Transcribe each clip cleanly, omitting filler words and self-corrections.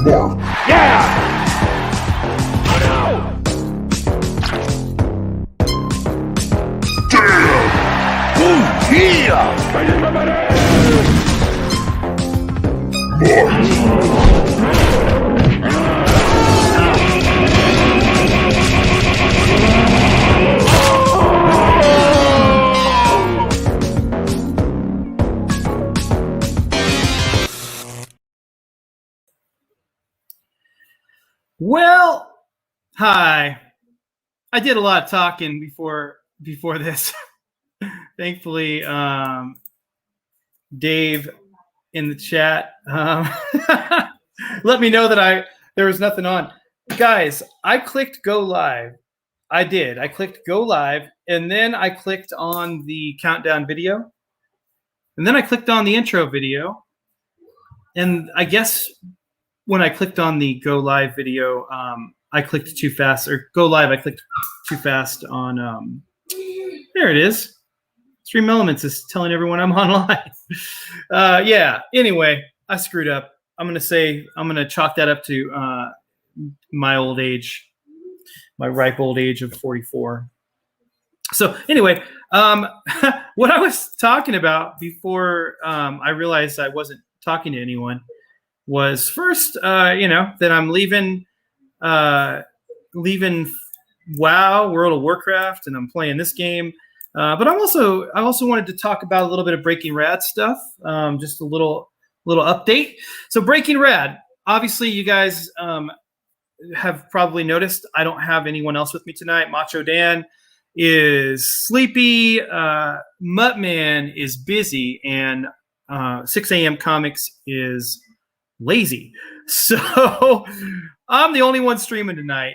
Mark. Yeah! Oh no! Damn! Ooh, yeah! Ready for money! Well, hi. I did a lot of talking before this. Thankfully, Dave in the chat let me know that there was nothing on. Guys, I clicked go live. I did. I clicked go live, and then I clicked on the countdown video, and then I clicked on the intro video, and I guess when I clicked on the go live video, I clicked too fast, or go live, I clicked too fast on, there it is. Stream Elements is telling everyone I'm online. Yeah, anyway, I screwed up. I'm going to chalk that up to my old age, my ripe old age of 44. So anyway, what I was talking about before I realized I wasn't talking to anyone was first, that I'm leaving WoW, World of Warcraft, and I'm playing this game. But I also wanted to talk about a little bit of Breaking Rad stuff, just a little update. So Breaking Rad, obviously you guys have probably noticed I don't have anyone else with me tonight. Macho Dan is sleepy. Muttman is busy, and 6 a.m. Comics is lazy. So I'm the only one streaming tonight.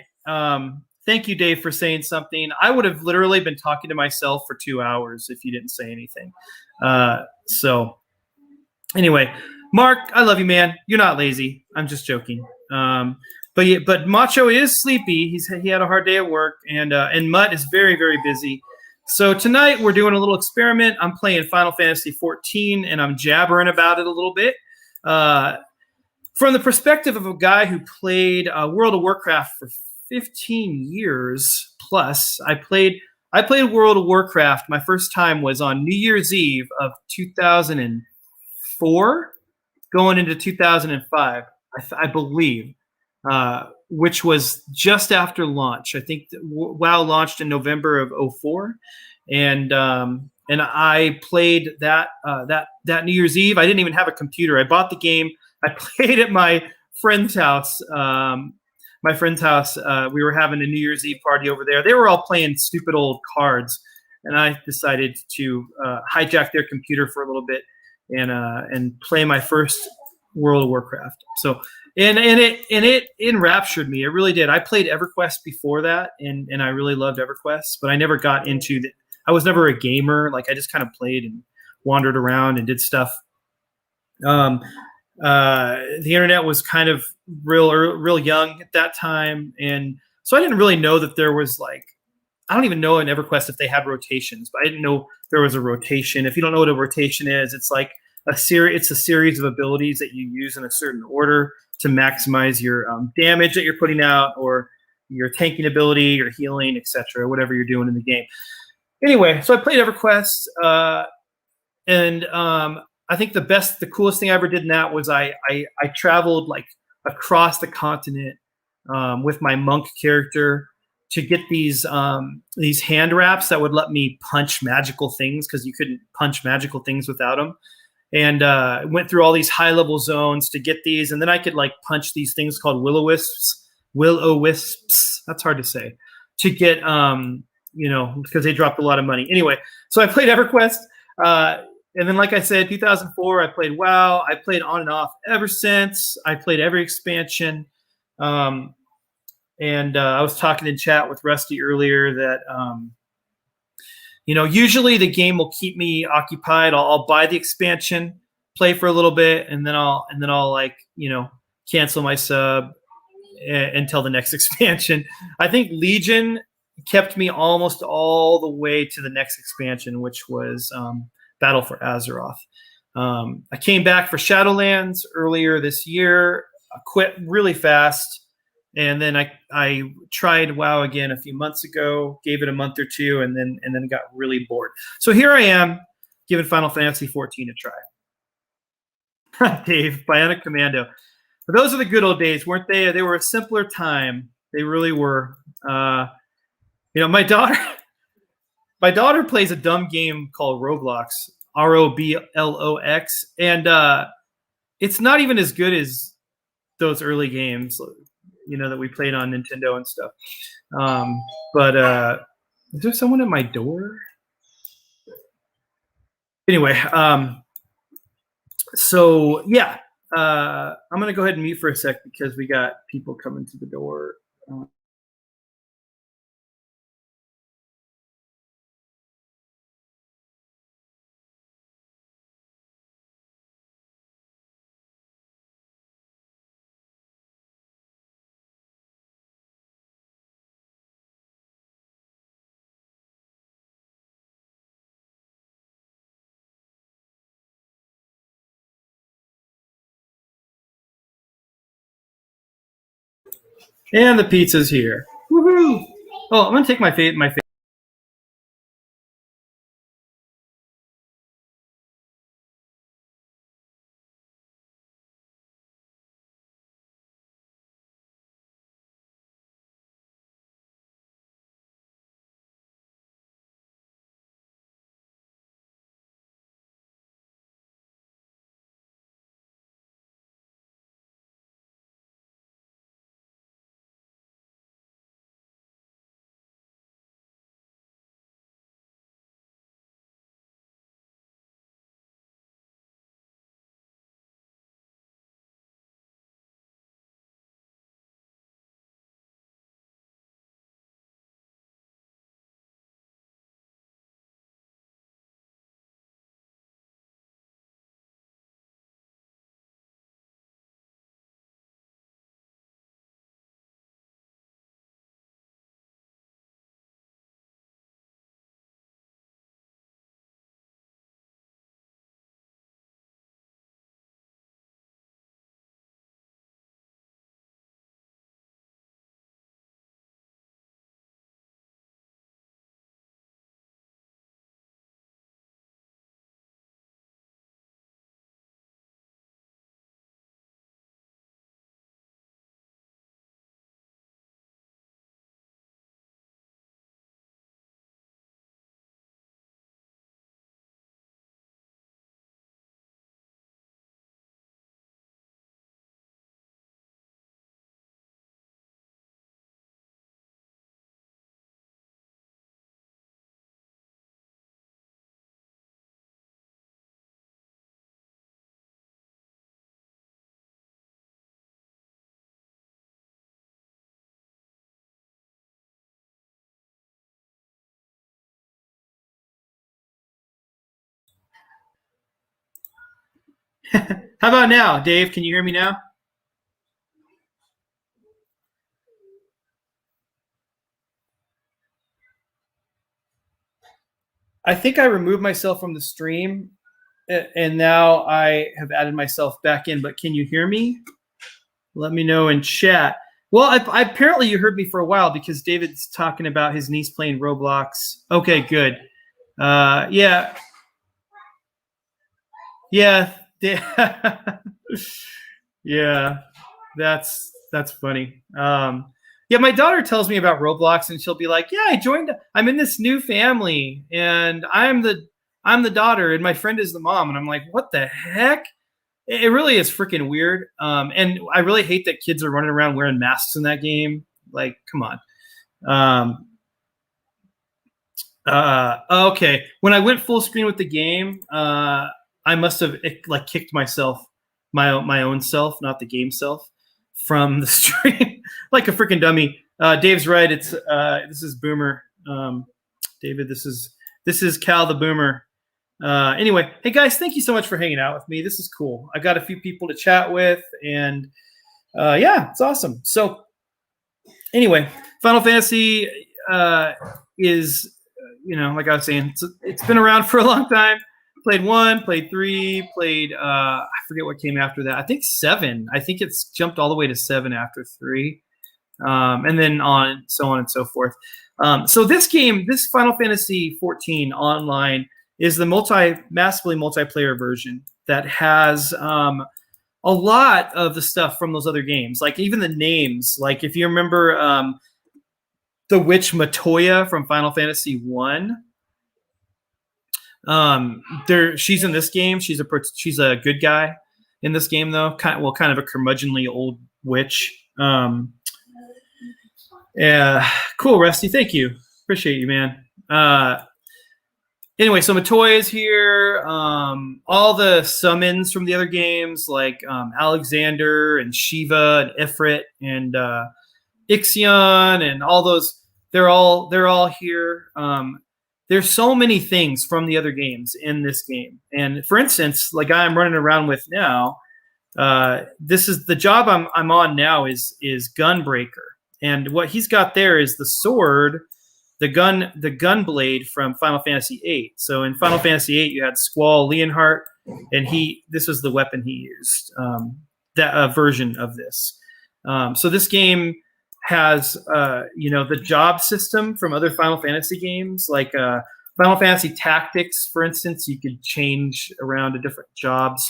Thank you, Dave, for saying something. I would have literally been talking to myself for 2 hours if you didn't say anything. So anyway, Mark, I love you, man. You're not lazy. I'm just joking. But Macho is sleepy. He had a hard day at work, and Mutt is very, very busy. So tonight we're doing a little experiment. I'm playing Final Fantasy XIV, and I'm jabbering about it a little bit. From the perspective of a guy who played World of Warcraft for 15 years plus, I played World of Warcraft. My first time was on New Year's Eve of 2004, going into 2005, I believe, which was just after launch. I think WoW launched in November of 2004, and I played that New Year's Eve. I didn't even have a computer. I bought the game. I played at my friend's house. We were having a New Year's Eve party over there. They were all playing stupid old cards, and I decided to hijack their computer for a little bit and play my first World of Warcraft. So and it enraptured me. It really did. I played EverQuest before that, and I really loved EverQuest, but I never got into the. I was never a gamer. Like, I just kind of played and wandered around and did stuff. The internet was kind of real young at that time, and so I didn't really know that there was, like, I don't even know in EverQuest if they had rotations, but I didn't know there was a rotation. If you don't know what a rotation is, it's like it's a series of abilities that you use in a certain order to maximize your damage that you're putting out, or your tanking ability, your healing, etc., whatever you're doing in the game. Anyway, so I played EverQuest, and I think the coolest thing I ever did in that was I traveled, like, across the continent with my monk character to get these hand wraps that would let me punch magical things, because you couldn't punch magical things without them. And went through all these high-level zones to get these, and then I could, like, punch these things called will-o-wisps. That's hard to say. To get, because they dropped a lot of money. Anyway, so I played EverQuest. And then, like I said, 2004, I played WoW. I played on and off ever since. I played every expansion. I was talking in chat with Rusty earlier that, usually the game will keep me occupied. I'll buy the expansion, play for a little bit, and then I'll cancel my sub until the next expansion. I think Legion kept me almost all the way to the next expansion, which was Battle for Azeroth. I came back for Shadowlands earlier this year quit really fast. And then I tried WoW again a few months ago, gave it a month or two, and then got really bored. So here I am, giving Final Fantasy XIV a try. Dave, Bionic Commando. But those are the good old days, weren't they? They were a simpler time. They really were. My daughter plays a dumb game called Roblox, Roblox, and it's not even as good as those early games, that we played on Nintendo and stuff. But is there someone at my door? Anyway, so yeah, I'm gonna go ahead and mute for a sec because we got people coming to the door. And the pizza's here. Woohoo! Oh, I'm gonna take my face. How about now, Dave? Can you hear me now? I think I removed myself from the stream, and now I have added myself back in. But can you hear me? Let me know in chat. Well, apparently you heard me for a while because David's talking about his niece playing Roblox. Okay, good. Yeah. Yeah, that's funny. Yeah, my daughter tells me about Roblox, and she'll be like, "Yeah, I joined. I'm in this new family, and I'm the daughter, and my friend is the mom." And I'm like, "What the heck?" It really is freaking weird. And I really hate that kids are running around wearing masks in that game. Like, come on. Okay. When I went full screen with the game, I must have kicked myself, my own self, not the game self, from the stream like a freaking dummy. Dave's right. It's this is Boomer. David, this is Cal the Boomer. Anyway, hey guys, thank you so much for hanging out with me. This is cool. I got a few people to chat with, and yeah, it's awesome. So anyway, Final Fantasy is, like I was saying, it's been around for a long time. Played 1, played 3, played I forget what came after that. I think 7. I think it's jumped all the way to 7 after 3. And then on and so forth. So this game, this Final Fantasy XIV Online, is the massively multiplayer version that has a lot of the stuff from those other games. Like even the names. Like if you remember the witch Matoya from Final Fantasy 1. She's in this game. She's a good guy in this game though. Kind of a curmudgeonly old witch. Yeah, cool, Rusty. Thank you. Appreciate you, man. Anyway, so Matoya is here. All the summons from the other games, like Alexander and Shiva and Ifrit and Ixion and all those, they're all here. There's so many things from the other games in this game. And for instance, like I'm running around with now, this is the job I'm on now is Gunbreaker. And what he's got there is the sword, the gun blade from Final Fantasy VIII. So in Final Fantasy VIII, you had Squall Leonhardt, and this was the weapon he used. That version of this. So this game has the job system from other Final Fantasy games, like Final Fantasy Tactics, for instance. You could change around to different jobs.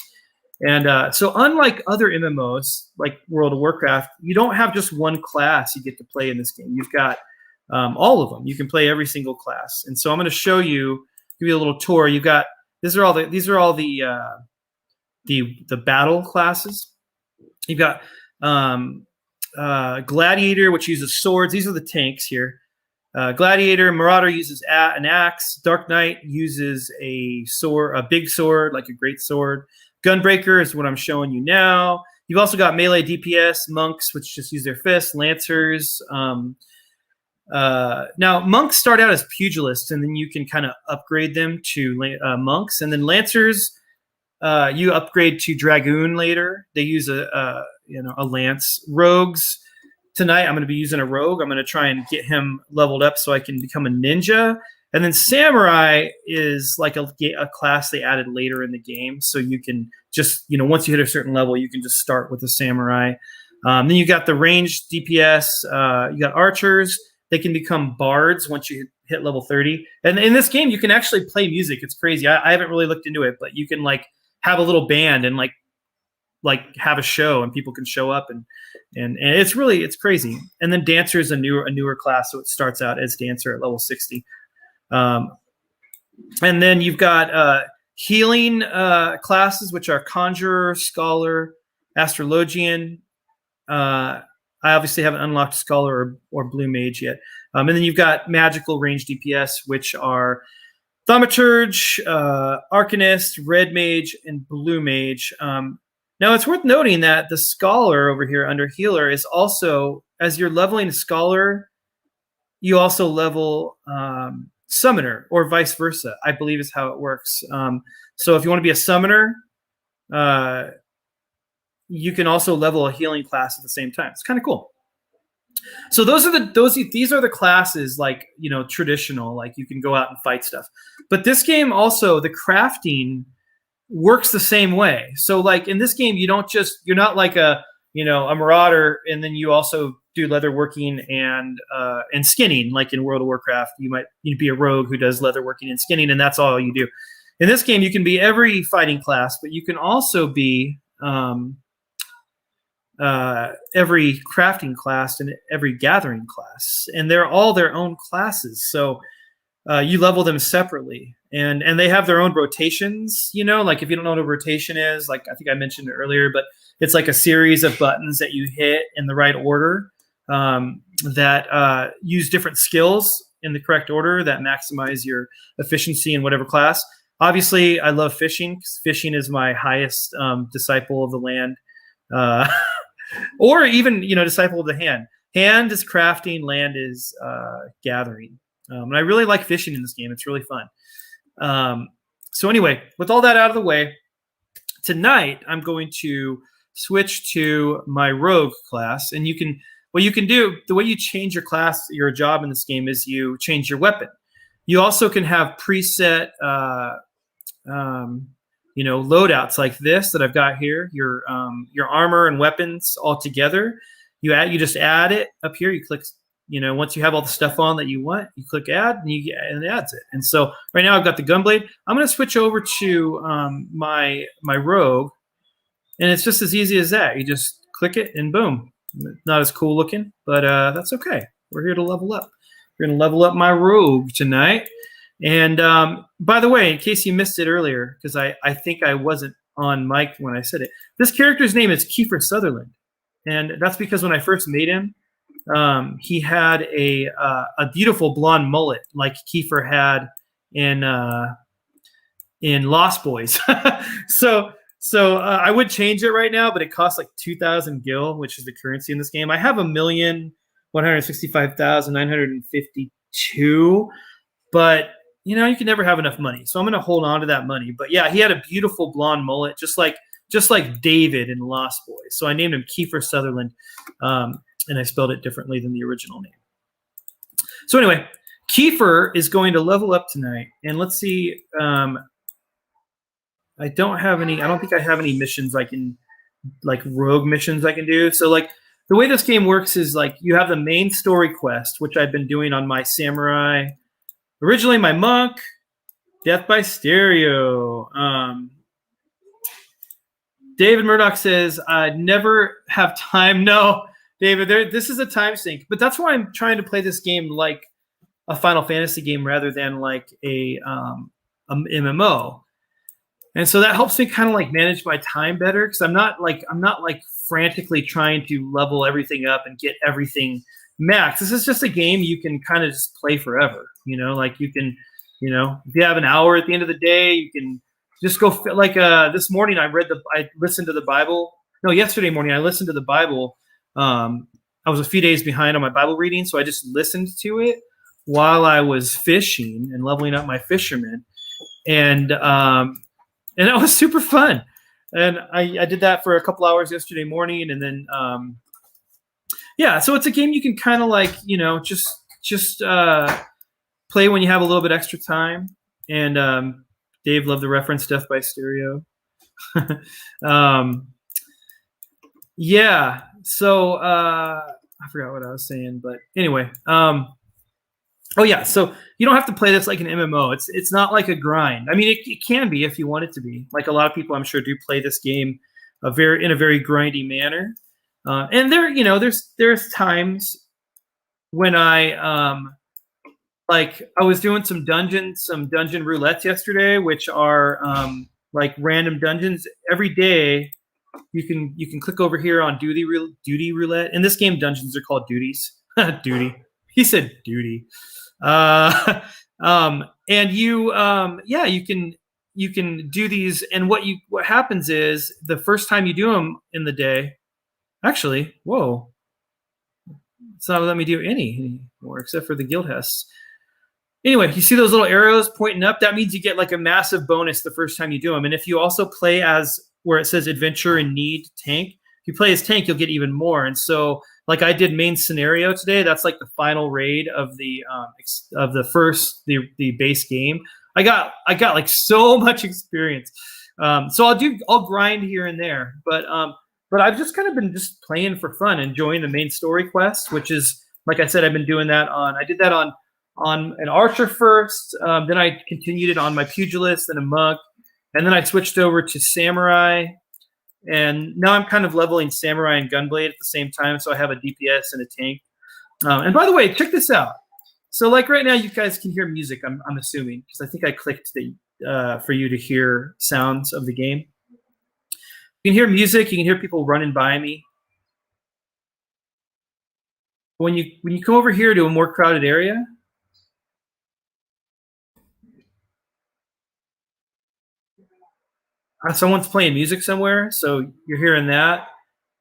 And so unlike other MMOs like World of Warcraft, you don't have just one class you get to play in this game. You've got all of them. You can play every single class. And so I'm going to show you, give you a little tour. You've got these are all the battle classes. You've got Gladiator, which uses swords. These are the tanks here. Gladiator, Marauder uses an axe. Dark Knight uses a sword, a big sword, like a great sword. Gunbreaker is what I'm showing you now. You've also got melee DPS, monks, which just use their fists, lancers. Now, monks start out as pugilists, and then you can kind of upgrade them to monks. And then lancers, you upgrade to dragoon later. They use a lance. Rogues, tonight I'm going to be using a rogue. I'm going to try and get him leveled up so I can become a ninja. And then samurai is like a class they added later in the game. So you can just, once you hit a certain level, you can just start with the samurai. Then you got the ranged DPS. You got archers. They can become bards once you hit level 30. And in this game, you can actually play music. It's crazy. I haven't really looked into it, but you can like have a little band and like have a show, and people can show up and it's crazy. And then dancer is a newer class. So it starts out as dancer at level 60. And then you've got healing classes, which are conjurer, scholar, astrologian. I obviously haven't unlocked scholar or blue mage yet. And then you've got magical range DPS, which are thaumaturge, arcanist, red mage, and blue mage. Now it's worth noting that the scholar over here under healer is also, as you're leveling scholar, you also level summoner, or vice versa, I believe is how it works. So if you want to be a summoner, you can also level a healing class at the same time. It's kind of cool. So these are the classes, like, traditional, like you can go out and fight stuff. But this game also, the crafting works the same way. So like in this game, you're not like a marauder, and then you also do leatherworking and skinning. Like in World of Warcraft, you'd be a rogue who does leatherworking and skinning, and that's all you do. In this game, you can be every fighting class, but you can also be every crafting class and every gathering class, and they're all their own classes. So you level them separately, and they have their own rotations. Like if you don't know what a rotation is, like I think I mentioned it earlier, but it's like a series of buttons that you hit in the right order that use different skills in the correct order that maximize your efficiency in whatever class. Obviously, I love fishing, because fishing is my highest disciple of the land. Or even, disciple of the hand. Hand is crafting, land is gathering. And I really like fishing in this game. It's really fun. So anyway, with all that out of the way, tonight I'm going to switch to my rogue class. And what you can do, the way you change your class, your job in this game, is you change your weapon. You also can have preset loadouts like this that I've got here, your armor and weapons all together. You just add it up here. You click, once you have all the stuff on that you want, you click add, and it adds it. And so right now I've got the gunblade. I'm going to switch over to my rogue, and it's just as easy as that. You just click it, and boom. Not as cool looking, but that's okay. We're here to level up. We're going to level up my rogue tonight. And by the way, in case you missed it earlier, because I think I wasn't on mic when I said it, this character's name is Kiefer Sutherland. And that's because when I first made him, he had a beautiful blonde mullet like Kiefer had in Lost Boys. So I would change it right now, but it costs like 2,000 gil, which is the currency in this game. I have 1,165,952, but you can never have enough money. So I'm going to hold on to that money. But yeah, he had a beautiful blonde mullet, just like David in Lost Boys. So I named him Kiefer Sutherland, and I spelled it differently than the original name. So anyway, Kiefer is going to level up tonight, and let's see. I don't think I have any missions I can, like rogue missions I can do. So like the way this game works is like you have the main story quest, which I've been doing on my samurai. Originally my monk, death by stereo. David Murdoch says, I never have time. No, David, this is a time sink. But that's why I'm trying to play this game like a Final Fantasy game rather than like a MMO. And so that helps me kind of like manage my time better, because I'm not like frantically trying to level everything up and get everything max. This is just a game you can kind of just play forever. Like you can, if you have an hour at the end of the day, you can just go like this morning I listened to the Bible. No, yesterday morning I listened to the Bible. I was a few days behind on my Bible reading, so I just listened to it while I was fishing and leveling up my fishermen. And it was super fun. And I did that for a couple hours yesterday morning. And then, so it's a game you can kind of like, just play when you have a little bit extra time. And Dave loved the reference Death by Stereo. So I forgot what I was saying. But anyway, so you don't have to play this like an MMO. It's not like a grind. I mean, it can be if you want it to be. Like a lot of people, I'm sure, do play this game in a very grindy manner. And there's times when I was doing some dungeon roulettes yesterday, which are like random dungeons every day. You can click over here on duty roulette. In this game, dungeons are called duties. Duty. He said duty. And you can do these, and what happens is the first time you do them in the day, actually, whoa, it's not letting me do any anymore except for the guild hests. Anyway, you see those little arrows pointing up? That means you get like a massive bonus the first time you do them. And if you also play as where it says adventure and need tank, if you play as tank, you'll get even more. And so, like I did main scenario today, that's like the final raid of the base game. I got like so much experience. So I'll grind here and there, but I've just kind of been just playing for fun, enjoying the main story quest, which is, like I said, I've been doing that I did that on an archer first, then I continued it on my pugilist, then a monk, and then I switched over to samurai. And now I'm kind of leveling samurai and gunblade at the same time, so I have a DPS and a tank. And by the way, check this out. So like right now, you guys can hear music, I'm assuming, because I think I clicked for you to hear sounds of the game. You can hear music. You can hear people running by me. When you come over here to a more crowded area, someone's playing music somewhere, so you're hearing that.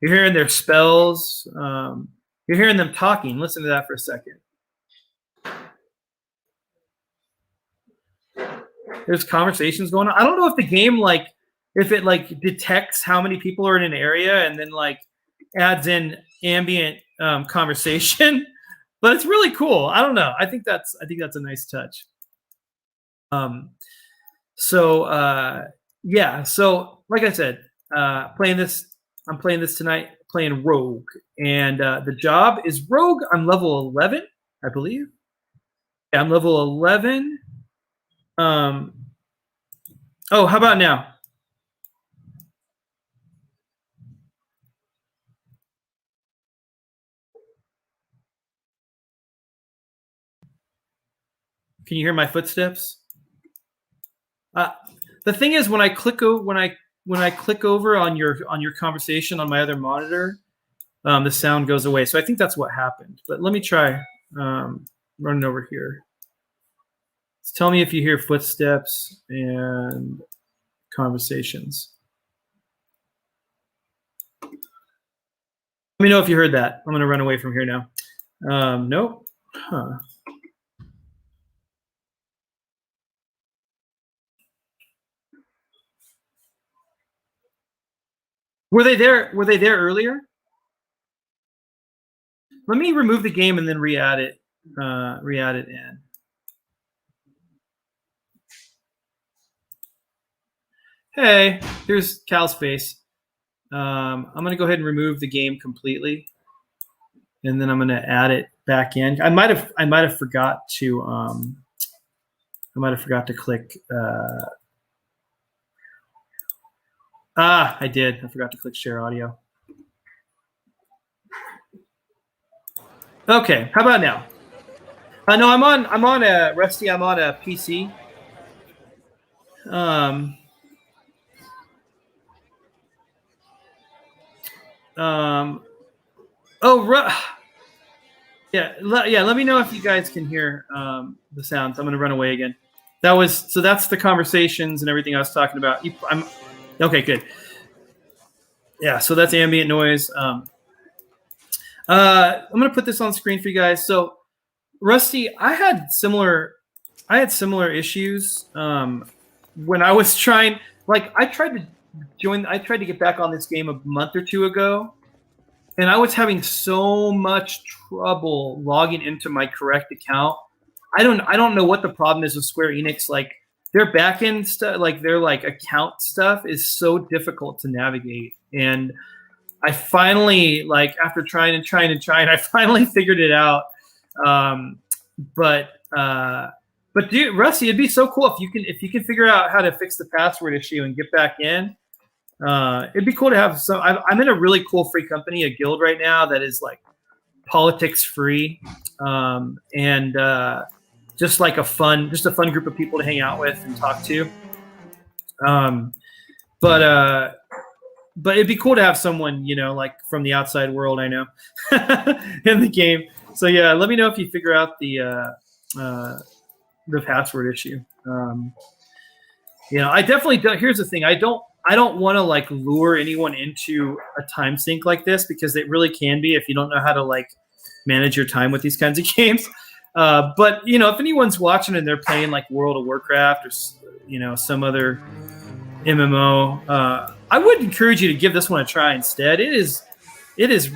You're hearing their spells. You're hearing them talking. Listen to that for a second. There's conversations going on. I don't know if the game if it detects how many people are in an area and then adds in ambient conversation, but it's really cool. I don't know. I think that's a nice touch. So yeah, so like I said, playing this. I'm playing this tonight. Playing Rogue, and the job is Rogue. I'm level 11, I believe. Yeah, I'm level 11. Oh, how about now? Can you hear my footsteps? The thing is, when I click over on your conversation on my other monitor, the sound goes away. So I think that's what happened. But let me try running over here. So tell me if you hear footsteps and conversations. Let me know if you heard that. I'm going to run away from here now. Nope. Huh. Were they there? Were they there earlier? Let me remove the game and then re-add it. Re-add it in. Hey, here's Cal's face. I'm going to go ahead and remove the game completely, and then I'm going to add it back in. I might have forgot to click. I did. I forgot to click share audio. Okay, how about now? No, I'm on a Rusty. I'm on a PC. Yeah, let me know if you guys can hear the sounds. I'm going to run away again. That's the conversations and everything I was talking about. Okay, good. Yeah, so that's ambient noise. I'm going to put this on screen for you guys. So, Rusty, I had similar issues when I was trying. Like, I tried to get back on this game a month or two ago, and I was having so much trouble logging into my correct account. I don't know what the problem is with Square Enix. Like, their backend stuff, like their account stuff, is so difficult to navigate. And I finally, after trying, I finally figured it out. But dude, Rusty, it'd be so cool if you can figure out how to fix the password issue and get back in. It'd be cool to have some. I'm in a really cool free company, a guild right now that is politics free, and just a fun group of people to hang out with and talk to. But it'd be cool to have someone, from the outside world, I know, in the game. So yeah, let me know if you figure out the password issue. I definitely don't. Here's the thing: I don't want to lure anyone into a time sink like this, because it really can be if you don't know how to manage your time with these kinds of games. But if anyone's watching and they're playing World of Warcraft or some other MMO, I would encourage you to give this one a try instead. It is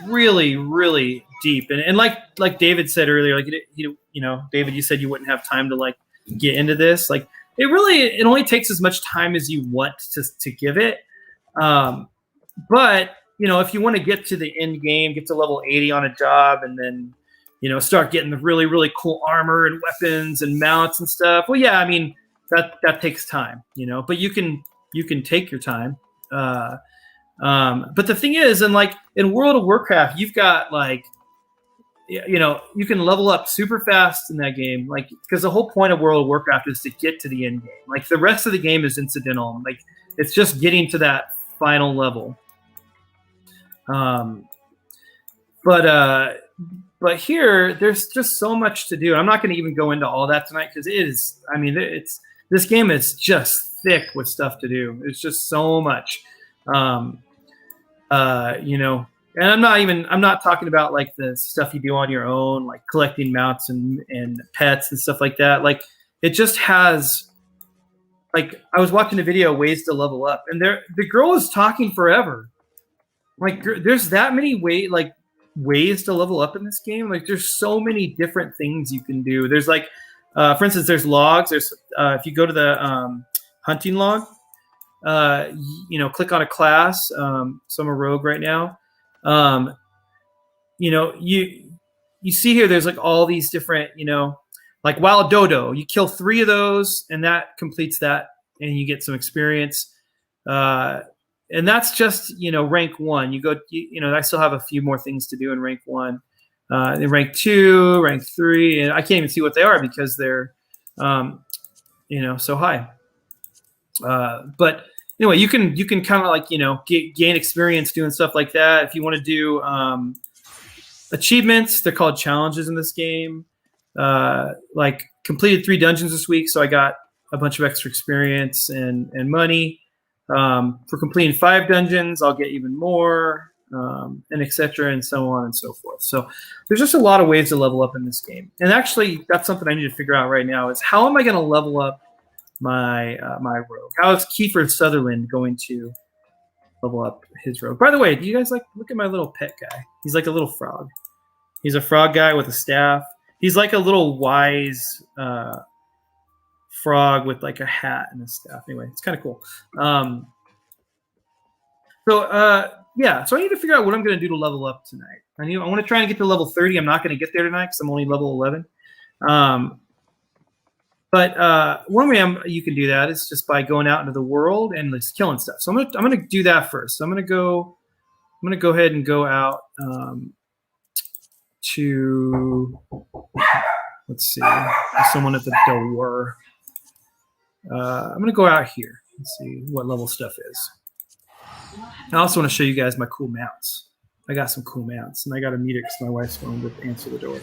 really, really deep, and like David said earlier, David, you said you wouldn't have time to get into this. It only takes as much time as you want to give it. But if you want to get to the end game, get to level 80 on a job, and then start getting the really, really cool armor and weapons and mounts and stuff. Well, yeah, I mean that takes time, but you can take your time. But the thing is, in World of Warcraft, you've got you can level up super fast in that game, because the whole point of World of Warcraft is to get to the end game. The rest of the game is incidental. It's just getting to that final level. But here, there's just so much to do. I'm not going to even go into all that tonight, because this game is just thick with stuff to do. It's just so much, and I'm not talking about the stuff you do on your own, collecting mounts and pets and stuff like that. It just has, I was watching a video, ways to level up, and the girl is talking forever. There's that many ways to level up in this game. There's so many different things you can do. There's for instance, there's logs. There's if you go to the hunting log. Click on a class. So I'm a rogue right now. You see here, there's like all these different, like Wild Dodo. You kill 3 of those, and that completes that, and you get some experience. And that's just rank 1. You go, I still have a few more things to do in rank 1. In rank 2, rank 3, and I can't even see what they are because they're, so high. But anyway, you can kind of like gain experience doing stuff like that. If you want to do achievements, they're called challenges in this game. Like completed 3 dungeons this week, so I got a bunch of extra experience and money. For completing 5 dungeons, I'll get even more, and etc. and so on and so forth. So there's just a lot of ways to level up in this game. And actually, that's something I need to figure out right now is how am I going to level up my rogue? How is Kiefer Sutherland going to level up his rogue? By the way, do you guys look at my little pet guy? He's like a little frog. He's a frog guy with a staff. He's like a little wise frog with like a hat and a staff. Anyway, it's kind of cool. So I need to figure out what I'm going to do to level up tonight. I want to try and get to level 30. I'm not going to get there tonight because I'm only level 11. But one way you can do that is just by going out into the world and just killing stuff. So I'm gonna do that first. So I'm gonna go ahead and go out to, let's see, there's someone at the door. I'm gonna go out here and see what level stuff is. I also want to show you guys my cool mounts. I got some cool mounts, and I got to mute it because my wife's going to answer the door.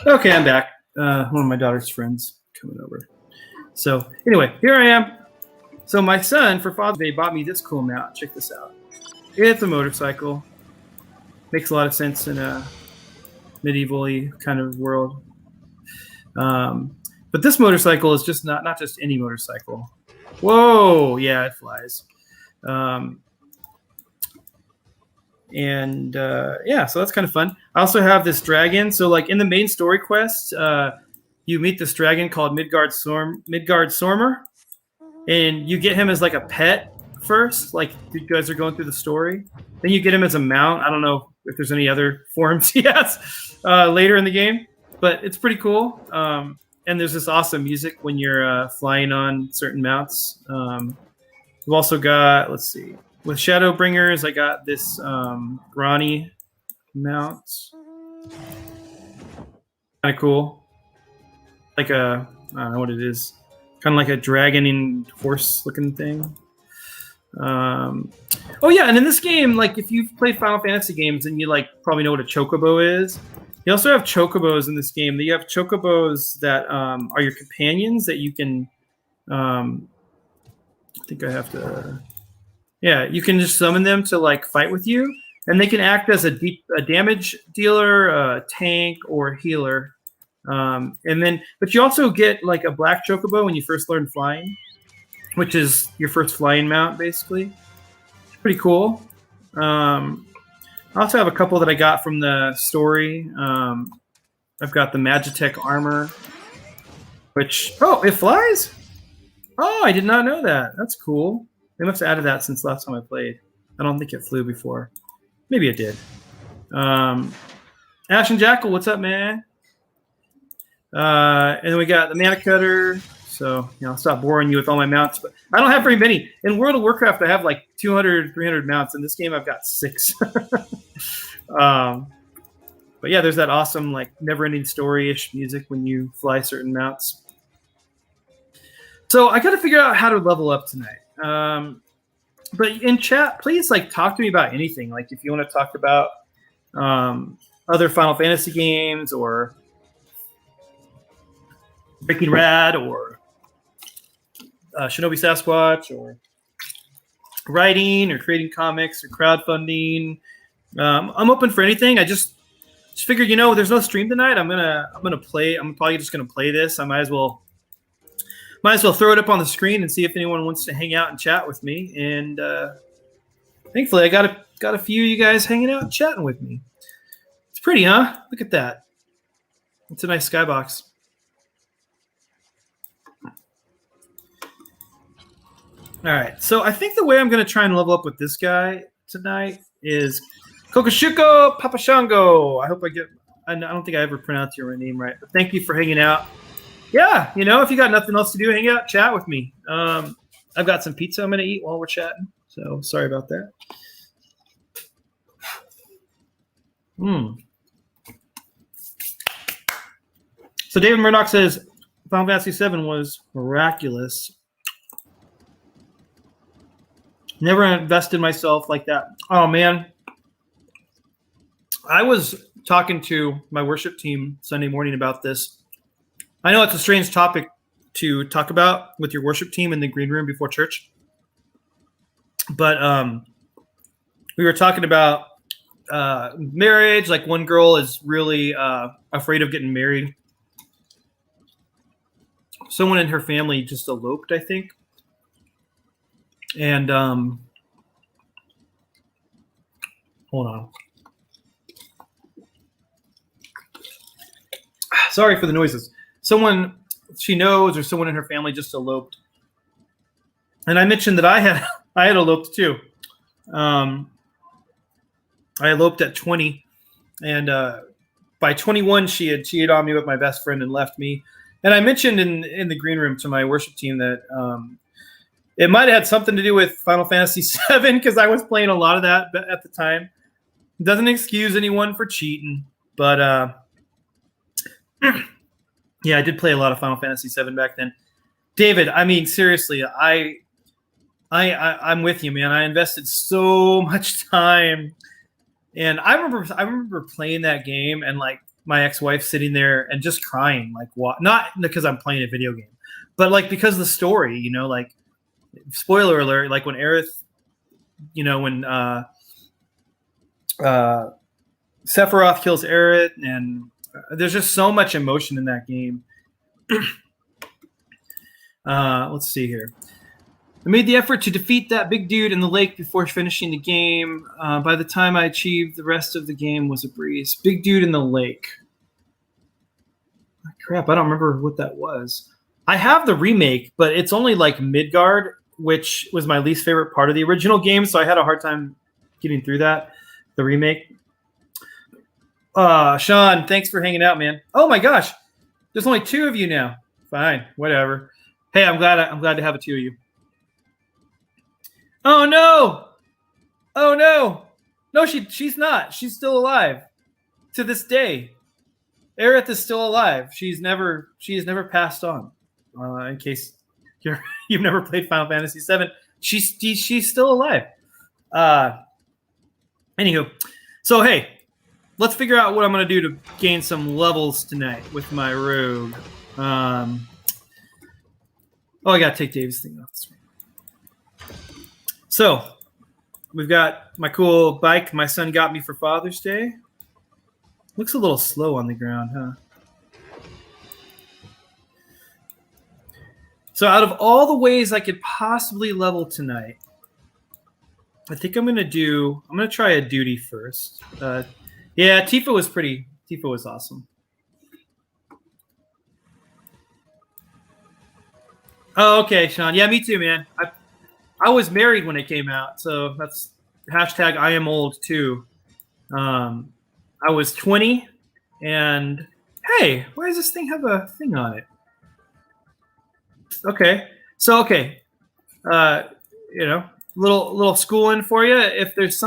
Okay, I'm back. One of my daughter's friends coming over. So anyway, here I am. So my son, for Father's Day, bought me this cool mount. Check this out. It's a motorcycle. Makes a lot of sense in a medieval-y kind of world. But this motorcycle is just not just any motorcycle. Whoa, yeah, it flies. So that's kind of fun. I also have this dragon. So like in the main story quest, you meet this dragon called Midgard Sormer, and you get him as like a pet first, like you guys are going through the story. Then you get him as a mount. I don't know if there's any other forms he has later in the game, but it's pretty cool. And there's this awesome music when you're flying on certain mounts. We've also got, let's see, with Shadowbringers, I got this Grani mount. Kind of cool. Like I don't know what it is. Kind of like a dragon and horse looking thing. Oh yeah, and in this game, like if you've played Final Fantasy games, then you like probably know what a chocobo is. You also have chocobos in this game. You have chocobos that are your companions that you can. I think I have to. Yeah, you can just summon them to like fight with you, and they can act as a damage dealer, a tank, or a healer. But you also get like a black chocobo when you first learn flying, which is your first flying mount, basically. It's pretty cool. I also have a couple that I got from the story. I've got the Magitech armor, which it flies. Oh, I did not know that. That's cool. They must have added that since last time I played. I don't think it flew before. Maybe it did. Ash and Jackal, what's up, man? And then we got the Mana Cutter. So, I'll stop boring you with all my mounts. But I don't have very many. In World of Warcraft, I have like 200, 300 mounts. In this game, I've got 6. But yeah, there's that awesome, like, never-ending story-ish music when you fly certain mounts. So I got to figure out how to level up tonight. But in chat, please like talk to me about anything. Like if you want to talk about other Final Fantasy games or Breaking Rad or Shinobi Sasquatch or writing or creating comics or crowdfunding. I'm open for anything. I just figured, there's no stream tonight. I'm gonna play. I'm probably just gonna play this. I might as well throw it up on the screen and see if anyone wants to hang out and chat with me. And thankfully, I got a few of you guys hanging out and chatting with me. It's pretty, huh? Look at that. It's a nice skybox. All right, so I think the way I'm going to try and level up with this guy tonight is Kokoshuko Papashango. I hope I don't think I ever pronounced your name right, but thank you for hanging out. Yeah, if you got nothing else to do, hang out, chat with me. I've got some pizza I'm going to eat while we're chatting, so sorry about that. So David Murdoch says Final Fantasy VII was miraculous. Never invested myself like that. Oh, man. I was talking to my worship team Sunday morning about this. I know it's a strange topic to talk about with your worship team in the green room before church. But we were talking about marriage. Like one girl is really afraid of getting married. Someone in her family just eloped, I think. And hold on. Sorry for the noises. Someone she knows or someone in her family just eloped. And I mentioned that I had eloped too. I eloped at 20, and by 21 she had cheated on me with my best friend and left me. And I mentioned in the green room to my worship team that it might have had something to do with Final Fantasy VII because I was playing a lot of that at the time. Doesn't excuse anyone for cheating, but yeah, I did play a lot of Final Fantasy VII back then. David, I mean, seriously, I'm with you, man. I invested so much time, and I remember playing that game and like my ex-wife sitting there and just crying, like what? Not because I'm playing a video game, but like because of the story, like. Spoiler alert, like when Aerith, when Sephiroth kills Aerith, and there's just so much emotion in that game. Let's see here. I made the effort to defeat that big dude in the lake before finishing the game. By the time I achieved, the rest of the game was a breeze. Big dude in the lake. Oh, crap, I don't remember what that was. I have the remake, but it's only like Midgard, which was my least favorite part of the original game, so I had a hard time getting through that, the remake. Sean, thanks for hanging out, man. Oh my gosh, there's only 2 of you now. Fine, whatever. Hey, I'm glad to have 2 of you. Oh no! Oh no! No, she's not. She's still alive to this day. Aerith is still alive. She has never passed on. In case you've never played Final Fantasy VII, she's still alive. Anywho, so hey, let's figure out what I'm going to do to gain some levels tonight with my rogue. I got to take Dave's thing off the screen. So we've got my cool bike my son got me for Father's Day. Looks a little slow on the ground, huh? So out of all the ways I could possibly level tonight, I think I'm going to try a duty first. Yeah, Tifa was awesome. Oh, okay, Sean. Yeah, me too, man. I was married when it came out, so that's hashtag I am old too. I was 20, and hey, why does this thing have a thing on it? Okay, so little schooling for you. If there's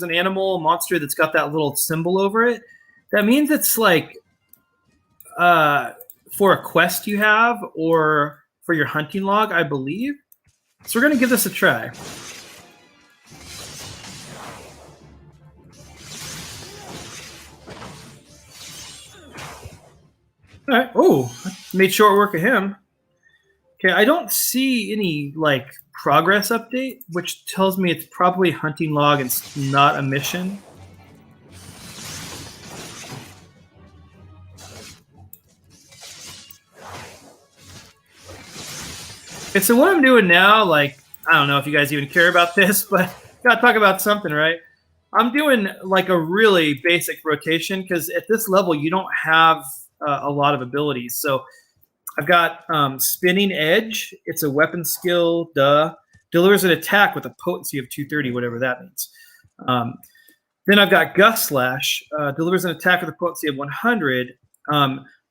an animal, monster that's got that little symbol over it, that means it's like for a quest you have or for your hunting log, I believe. So we're gonna give this a try. All right. Oh, made short work of him. Okay, I don't see any like progress update, which tells me it's probably hunting log and it's not a mission. Okay, so what I'm doing now, like, I don't know if you guys even care about this, but gotta talk about something, right? I'm doing like a really basic rotation because at this level you don't have a lot of abilities. So I've got Spinning Edge. It's a weapon skill. Duh. Delivers an attack with a potency of 230, whatever that means. Then I've got Gust Slash. Delivers an attack with a potency of 100.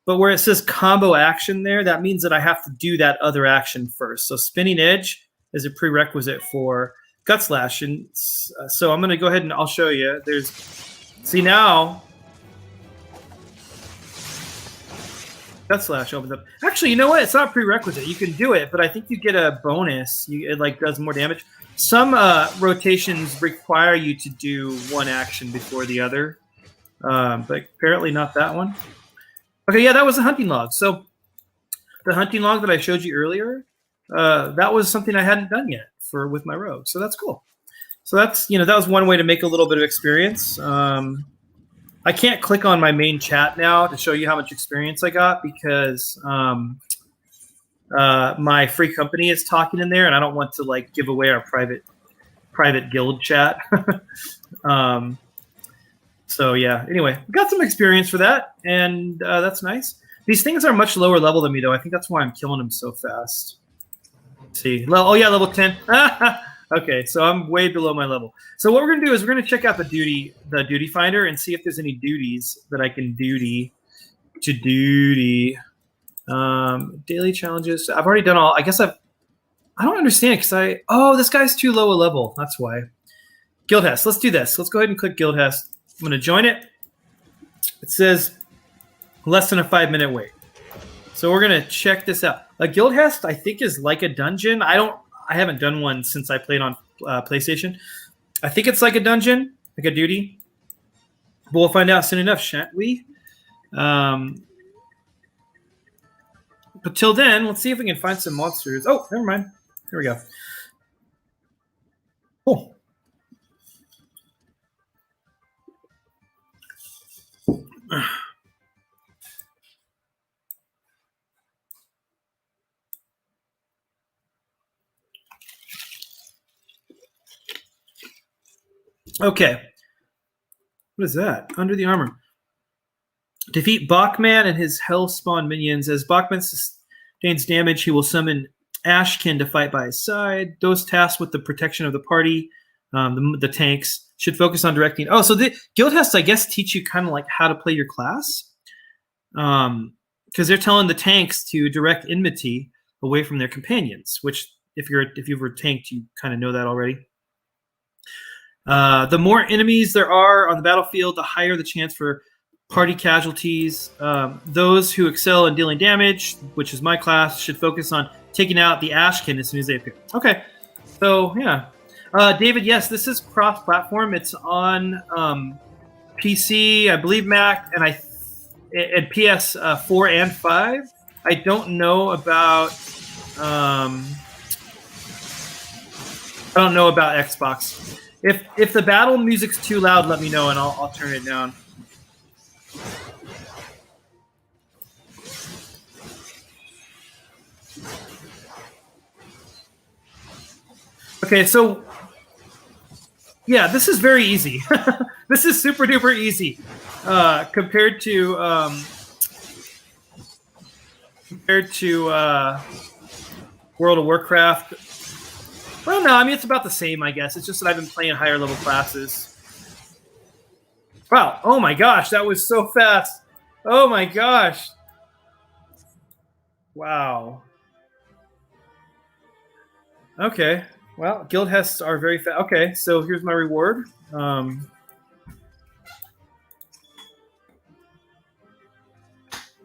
But where it says combo action there, that means that I have to do that other action first. So Spinning Edge is a prerequisite for Gut Slash. And so I'm going to go ahead and I'll show you. See now, Gut Slash opens up. Actually, you know what? It's not prerequisite. You can do it, but I think you get a bonus. It like does more damage. Some rotations require you to do one action before the other, but apparently not that one. Okay, yeah, that was a hunting log. So the hunting log that I showed you earlier, that was something I hadn't done yet with my rogue. So that's cool. So that's, that was one way to make a little bit of experience. I can't click on my main chat now to show you how much experience I got because my free company is talking in there, and I don't want to like give away our private guild chat. So yeah, anyway, got some experience for that, and that's nice. These things are much lower level than me, though. I think that's why I'm killing them so fast. Let's see. Oh yeah, level 10. Okay, so I'm way below my level. So what we're gonna do is we're gonna check out the duty finder and see if there's any duties that I can duty. Daily challenges. I've already done all. I guess I don't understand because this guy's too low a level. That's why. Guild Hest. Let's do this. Let's go ahead and click Guild Hest. I'm going to join it. It says less than a 5-minute wait. So we're going to check this out. A Guild Hest, I think, is like a dungeon. I haven't done one since I played on PlayStation. I think it's like a dungeon, like a duty. But we'll find out soon enough, shan't we? But till then, let's see if we can find some monsters. Oh, never mind. Here we go. Cool. Okay. What is that? Under the armor. Defeat Bachman and his Hellspawn minions. As Bachman sustains damage, he will summon Ashkin to fight by his side. Those tasked with the protection of the party, the tanks, should focus on directing. Oh, so the Guild Hests, I guess, teach you kind of like how to play your class. Because they're telling the tanks to direct enmity away from their companions, which if you were tanked, you kind of know that already. The more enemies there are on the battlefield, the higher the chance for party casualties. Those who excel in dealing damage, which is my class, should focus on taking out the Ashkin as soon as they appear. Okay, so yeah. David, yes, this is cross-platform. It's on PC, I believe Mac, and PS4 and 5. I don't know about Xbox. If the battle music's too loud, let me know and I'll turn it down. Okay, so yeah, this is very easy. This is super duper easy compared to World of Warcraft. Well, no, I mean it's about the same, I guess. It's just that I've been playing higher level classes. Wow! Oh my gosh, that was so fast! Oh my gosh! Wow. Okay. Well, guild hests are very fast. Okay, so here's my reward.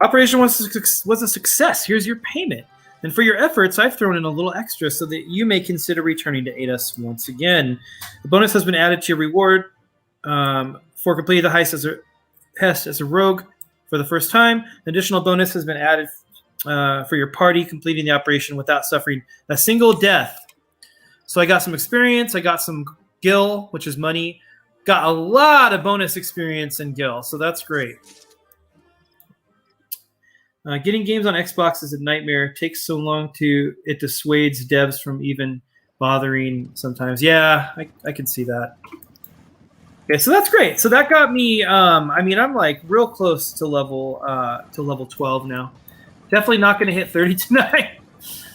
Operation was a success. Here's your payment. And for your efforts, I've thrown in a little extra so that you may consider returning to aid us once again. The bonus has been added to your reward for completing the heist as a rogue for the first time. An additional bonus has been added for your party completing the operation without suffering a single death. So I got some experience. I got some gil, which is money. Got a lot of bonus experience in gil, so that's great. Getting games on Xbox is a nightmare. It takes so long it dissuades devs from even bothering sometimes. Yeah, I can see that. Okay, so that's great. So that got me. I mean, I'm like real close to level 12 now. Definitely not going to hit 30 tonight.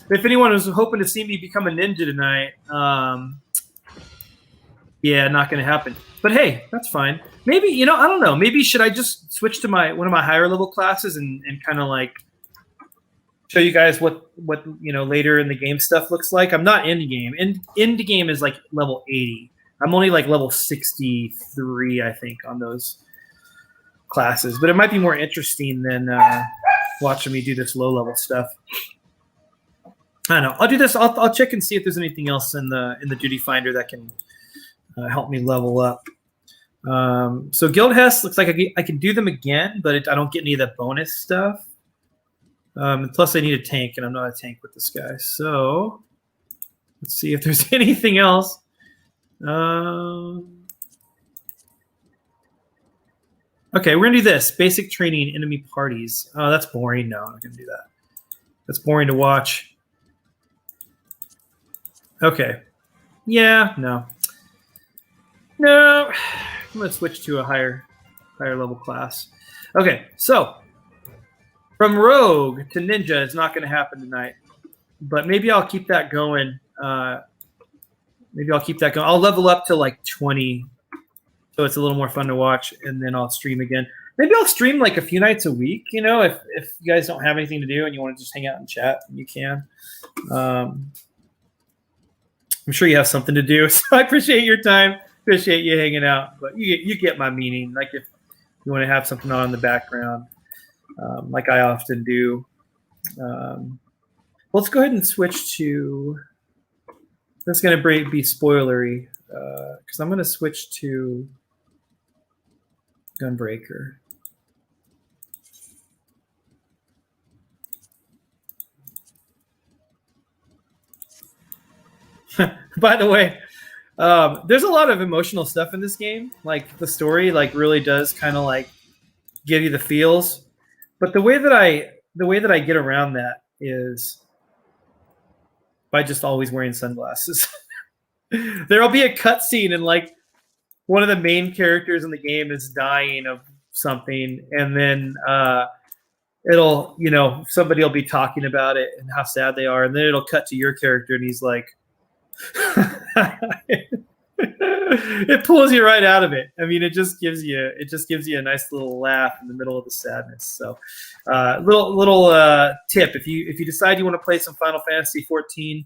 If anyone was hoping to see me become a ninja tonight, yeah, not going to happen. But hey, that's fine. Maybe, I don't know. Maybe should I just switch to one of my higher level classes and kind of like show you guys what later in the game stuff looks like. I'm not in the game. In the game is like level 80. I'm only like level 63, I think, on those classes. But it might be more interesting than watching me do this low level stuff. I don't know. I'll do this. I'll check and see if there's anything else in the duty finder that can help me level up. So Guild Hess looks like I can do them again, but I don't get any of the bonus stuff. Plus, I need a tank, and I'm not a tank with this guy. So let's see if there's anything else. Okay, we're going to do this. Basic training, enemy parties. Oh, that's boring. No, I'm not going to do that. That's boring to watch. Okay. Yeah, no. No. I'm going to switch to a higher level class. Okay, so from Rogue to Ninja is not going to happen tonight. But maybe I'll keep that going. I'll level up to like 20, so it's a little more fun to watch, and then I'll stream again. Maybe I'll stream like a few nights a week. If you guys don't have anything to do and you want to just hang out and chat, you can. I'm sure you have something to do, so I appreciate your time. Appreciate you hanging out, but you get my meaning. Like if you want to have something on in the background, like I often do. Let's go ahead and switch to. That's going to be spoilery because I'm going to switch to Gunbreaker. By the way, there's a lot of emotional stuff in this game. Like the story, like really does kind of like give you the feels. But the way that I get around that is by just always wearing sunglasses. There'll be a cutscene and like one of the main characters in the game is dying of something, and then somebody will be talking about it and how sad they are, and then it'll cut to your character and he's like it pulls you right out of it. I mean, it just gives you a nice little laugh in the middle of the sadness. So little tip, if you decide you want to play some Final Fantasy XIV,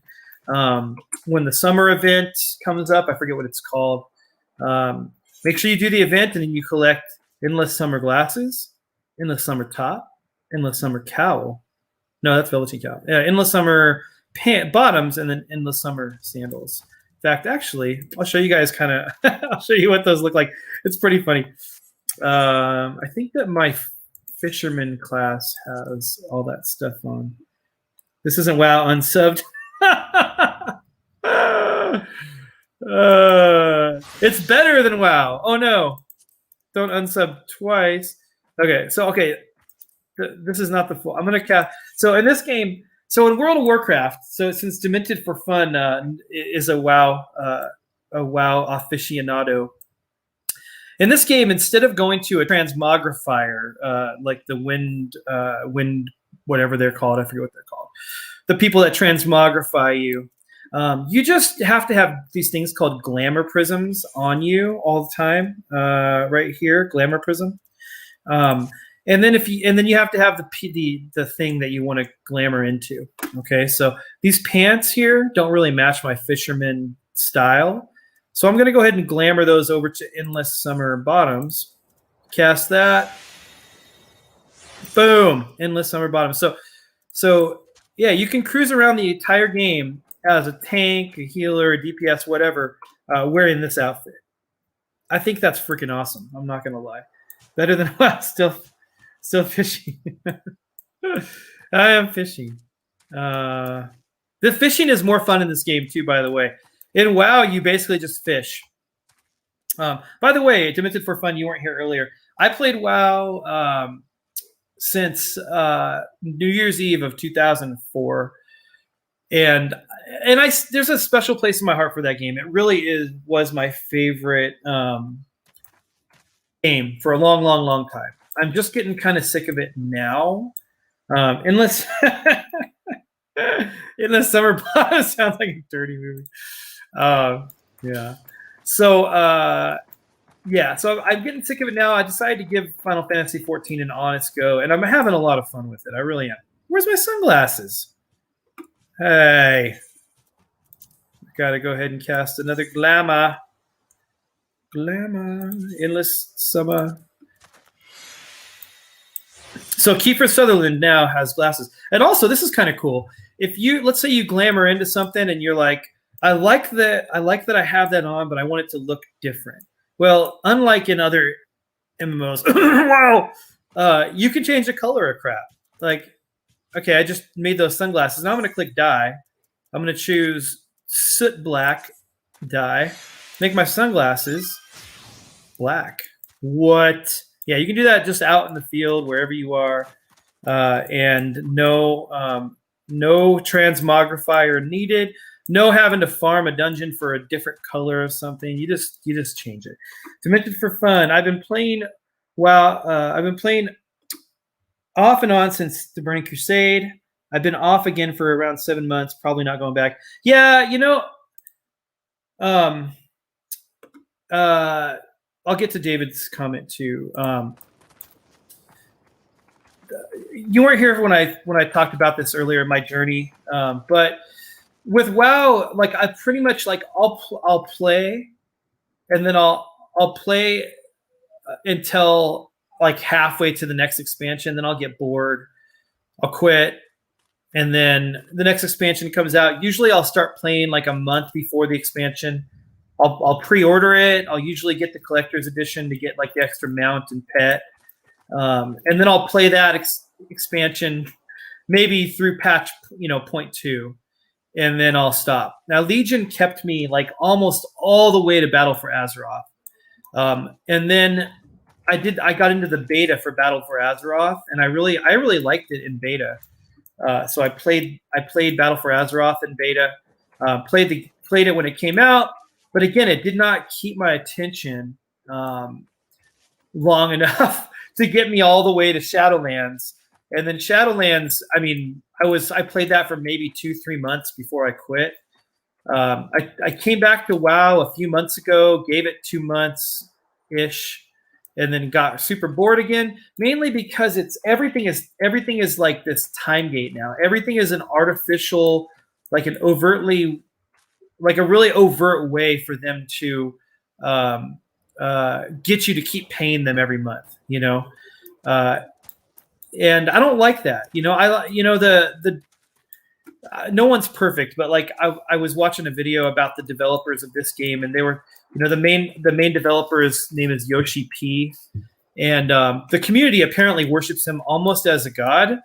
when the summer event comes up, I forget what it's called, make sure you do the event and then you collect Endless Summer Glasses, Endless Summer Top, Endless Summer Cowl. No, that's Velveteen Cowl. Yeah, Endless Summer bottoms, and then Endless Summer Sandals. In fact, actually, I'll show you guys I'll show you what those look like. It's pretty funny. I think that my Fisherman class has all that stuff on. This isn't WoW unsubbed. It's better than WoW. Oh no, don't unsub twice. Okay, so this is not the full. I'm gonna cast. So in this game, so in World of Warcraft, so since Demented for Fun is a WoW aficionado, in this game, instead of going to a transmogrifier like the wind whatever they're called, I forget what they're called, the people that transmogrify you. You just have to have these things called glamour prisms on you all the time. Right here, glamour prism. And then you have to have the thing that you want to glamour into. Okay, so these pants here don't really match my fisherman style. So I'm going to go ahead and glamour those over to Endless Summer Bottoms. Cast that. Boom, Endless Summer Bottoms. So yeah, you can cruise around the entire game as a tank, a healer, a DPS, whatever, wearing this outfit. I think that's freaking awesome. I'm not gonna lie. Better than still fishing. I am fishing. The fishing is more fun in this game too, by the way. In WoW, you basically just fish. By the way, Demented for Fun, you weren't here earlier. I played WoW since New Year's Eve of 2004, and there's a special place in my heart for that game. It really was my favorite game for a long, long, long time. I'm just getting kind of sick of it now, unless unless Summer Blood sounds like a dirty movie. Yeah. So so I'm getting sick of it now. I decided to give Final Fantasy XIV an honest go, and I'm having a lot of fun with it. I really am. Where's my sunglasses? Hey. Gotta go ahead and cast another Glamour. Glamour. Endless Summer. So Kiefer Sutherland now has glasses. And also, this is kind of cool. If let's say you glamour into something and you're like, I like that I have that on, but I want it to look different. Well, unlike in other MMOs, wow, you can change the color of crap. Like, okay, I just made those sunglasses. Now I'm going to click dye. I'm going to choose soot black dye. Make my sunglasses black. What? Yeah, you can do that just out in the field, wherever you are, and no transmogrifier needed. No having to farm a dungeon for a different color of something. You just change it. Demented for Fun. I've been playing I've been playing off and on since the Burning Crusade. I've been off again for around 7 months. Probably not going back. Yeah, I'll get to David's comment too. You weren't here when I talked about this earlier in my journey, but with WoW, like I pretty much like I'll play, and then I'll play until like halfway to the next expansion. Then I'll get bored, I'll quit, and then the next expansion comes out. Usually I'll start playing like a month before the expansion. I'll pre-order it. I'll usually get the collector's edition to get like the extra mount and pet, and then I'll play that expansion maybe through patch 0.2. And then I'll stop. Now, Legion kept me like almost all the way to Battle for Azeroth. And then I got into the beta for Battle for Azeroth, and I really liked it in beta. So I played Battle for Azeroth in beta, played it when it came out, but again, it did not keep my attention long enough to get me all the way to Shadowlands. And then Shadowlands, I mean, I played that for maybe 2-3 months before I quit. I came back to WoW a few months ago, gave it 2 months ish, and then got super bored again. Mainly because everything is like this time gate now. Everything is an artificial, like a really overt way for them to get you to keep paying them every month. And I don't like that. No one's perfect, but like I was watching a video about the developers of this game, and they were, the main developer's name is Yoshi P, and the community apparently worships him almost as a god.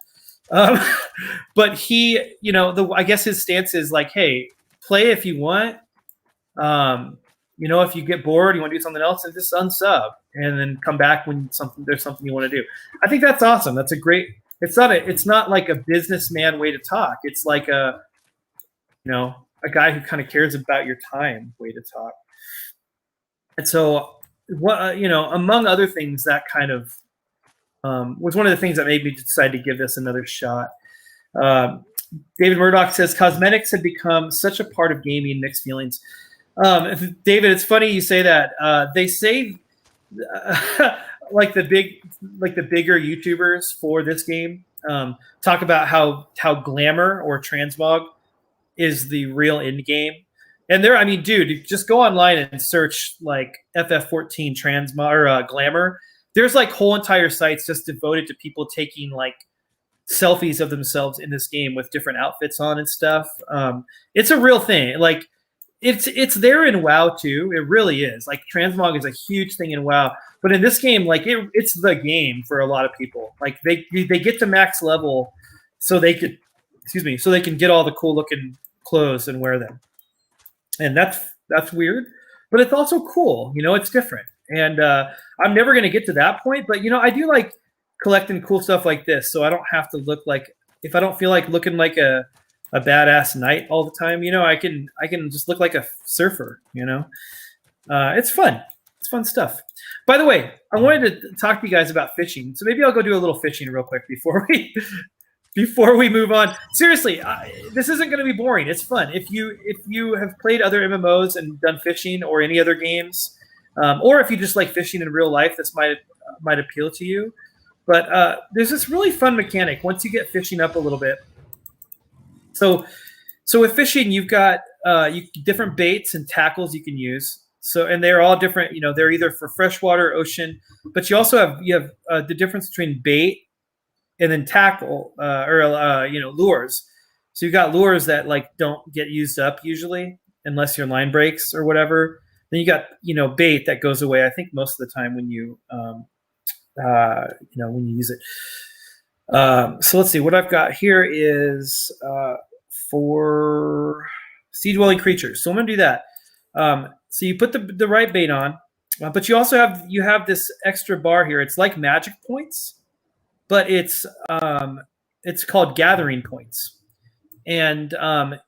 But he, I guess his stance is like, hey, play if you want. If you get bored, you want to do something else, and just unsub and then come back when there's something you want to do. I think that's awesome. That's a great. It's not like a businessman way to talk. It's like a guy who kind of cares about your time way to talk. And so, among other things, that kind of was one of the things that made me decide to give this another shot. David Murdoch says cosmetics had become such a part of gaming. Mixed feelings. David, it's funny you say that. They say like the bigger YouTubers for this game talk about how glamour or transmog is the real end game. And dude, just go online and search like FF XIV transmog or glamour. There's like whole entire sites just devoted to people taking like selfies of themselves in this game with different outfits on and stuff. It's a real thing. Like it's there in WoW too. It really is. Like transmog is a huge thing in WoW, but in this game, like it's the game for a lot of people. Like they get to max level so they could, so they can get all the cool looking clothes and wear them. And that's weird, but it's also cool. It's different. And I'm never going to get to that point, but I do like collecting cool stuff like this, so I don't have to look like, if I don't feel like looking like a badass knight all the time, I can just look like a surfer. It's fun. It's fun stuff. By the way, I wanted to talk to you guys about fishing, so maybe I'll go do a little fishing real quick before we move on. Seriously, this isn't going to be boring. It's fun. If you have played other MMOs and done fishing or any other games, or if you just like fishing in real life, this might appeal to you. But there's this really fun mechanic once you get fishing up a little bit. So with fishing, you've got different baits and tackles you can use. And they're all different. They're either for freshwater, ocean, but you also have the difference between bait and then tackle lures. So you've got lures that like don't get used up usually unless your line breaks or whatever. Then you got bait that goes away, I think, most of the time when you when you use it. So let's see, what I've got here is for sea dwelling creatures. So I'm gonna do that. So you put the right bait on, but you also have this extra bar here. It's like magic points, but it's called gathering points. And I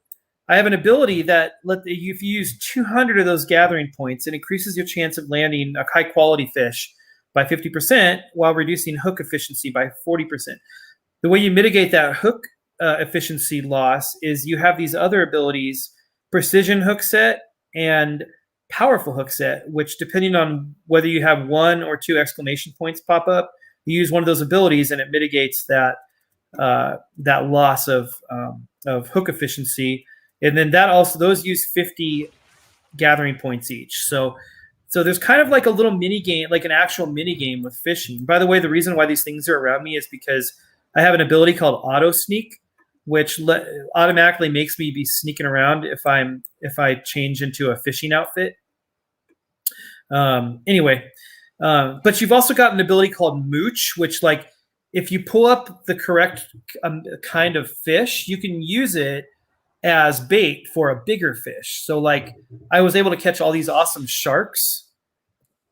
have an ability that if you use 200 of those gathering points, it increases your chance of landing a high quality fish by 50% while reducing hook efficiency by 40%. The way you mitigate that hook efficiency loss is you have these other abilities, precision hook set and powerful hook set, which depending on whether you have 1 or 2 exclamation points pop up, you use one of those abilities and it mitigates that loss of hook efficiency. And then those use 50 gathering points each. So there's kind of like a little mini game, like an actual mini game with fishing. By the way, the reason why these things are around me is because I have an ability called auto sneak, which automatically makes me be sneaking around if I change into a fishing outfit. Anyway, but you've also got an ability called mooch, which like if you pull up the correct kind of fish, you can use it as bait for a bigger fish. So like I was able to catch all these awesome sharks,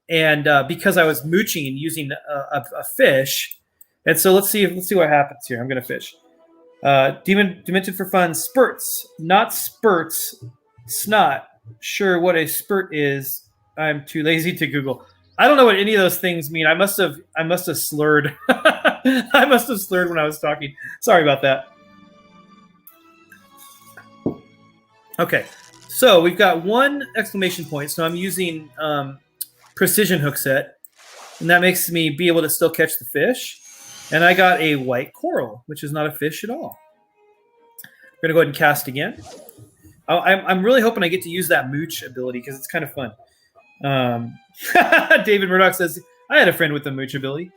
and because I was mooching using a fish. And so let's see what happens here. I'm gonna fish. Dimension for fun, spurts, not spurts, snot. Sure, what a spurt is. I'm too lazy to Google. I don't know what any of those things mean. I must have slurred. I must have slurred when I was talking. Sorry about that. Okay, so we've got 1 exclamation point. So I'm using precision hook set, and that makes me be able to still catch the fish. And I got a white coral, which is not a fish at all. I'm gonna go ahead and cast again. I'm really hoping I get to use that mooch ability because it's kind of fun. David Murdoch says, I had a friend with the mooch ability.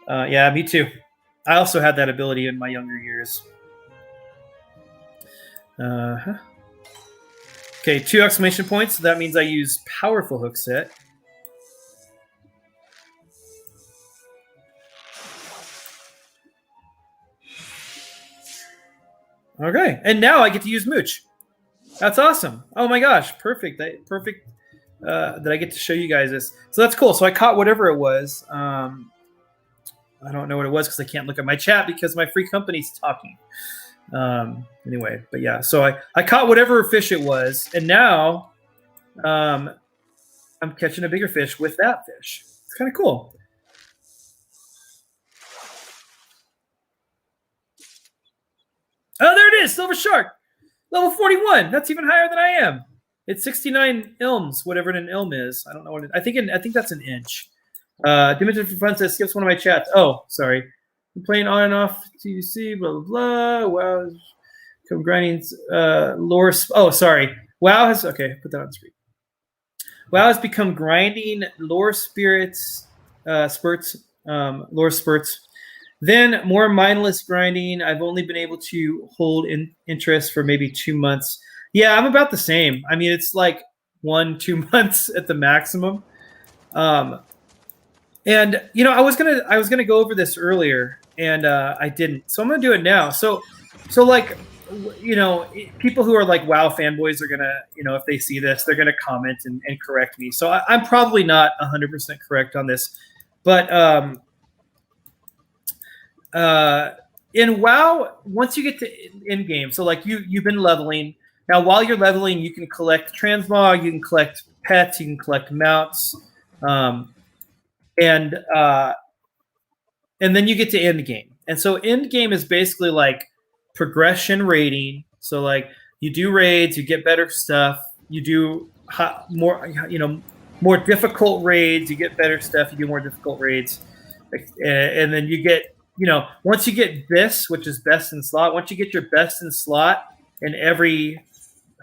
Yeah, me too. I also had that ability in my younger years. Okay, 2 exclamation points. So that means I use powerful hook set. Okay, and now I get to use mooch. That's awesome. Oh my gosh, perfect. Perfect that I get to show you guys this. So that's cool. So I caught whatever it was. I don't know what it was because I can't look at my chat because my free company's talking. Anyway, but yeah, so I caught whatever fish it was, and now I'm catching a bigger fish with that fish. It's kind of cool. Oh, there it is, silver shark, level 41. That's even higher than I am. It's 69 ilms, whatever an ilm is. I don't know what I think that's an inch. Dimension for Fun says skips one of my chats. Oh, sorry. I'm playing on and off TVC, blah, blah, blah. WoW has become grinding lore. Oh, sorry. WoW has, okay, put that on screen. WoW has become grinding lore spurts. Then more mindless grinding. I've only been able to hold interest for maybe 2 months. Yeah, I'm about the same. I mean, it's like 1-2 months at the maximum. And you know, I was gonna go over this earlier. and I didn't. So I'm gonna do it now. So like, people who are like WoW fanboys are gonna, if they see this, they're gonna comment and correct me. So I'm probably not 100% correct on this, but in WoW, once you get to end game, so like you've been leveling. Now, while you're leveling, you can collect transmog, you can collect pets, you can collect mounts, and then you get to end game. And so end game is basically like progression rating. So like you do raids, you get better stuff. You do more difficult raids, you get better stuff. You do more difficult raids, and then you get, once you get this, which is best in slot. Once you get your best in slot in every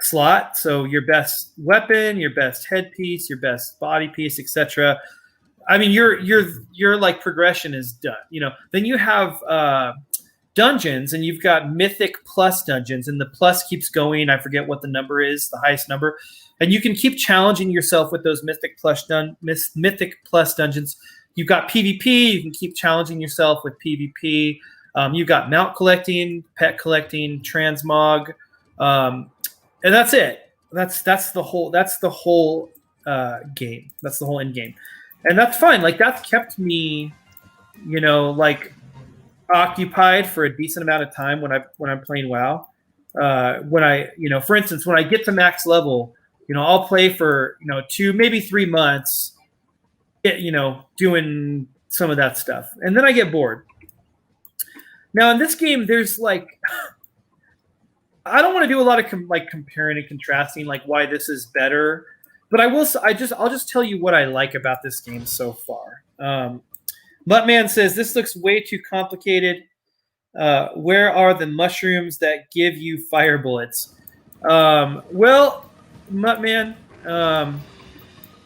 slot, so your best weapon, your best headpiece, your best body piece, etc. I mean, your like progression is done. Then you have dungeons, and you've got mythic plus dungeons, and the plus keeps going. I forget what the number is, the highest number, and you can keep challenging yourself with those mythic plus dungeons. You've got PvP. You can keep challenging yourself with PvP. You've got mount collecting, pet collecting, transmog, and that's it. That's the whole game. That's the whole end game. And that's fine. Like, that's kept me, like, occupied for a decent amount of time when I'm playing WoW. For instance, when I get to max level, I'll play for 2, maybe 3 months, doing some of that stuff, and then I get bored. Now in this game, there's like, I don't want to do a lot of comparing and contrasting, like why this is better. But I'll just tell you what I like about this game so far. Muttman says, this looks way too complicated. Where are the mushrooms that give you fire bullets? Well, Muttman,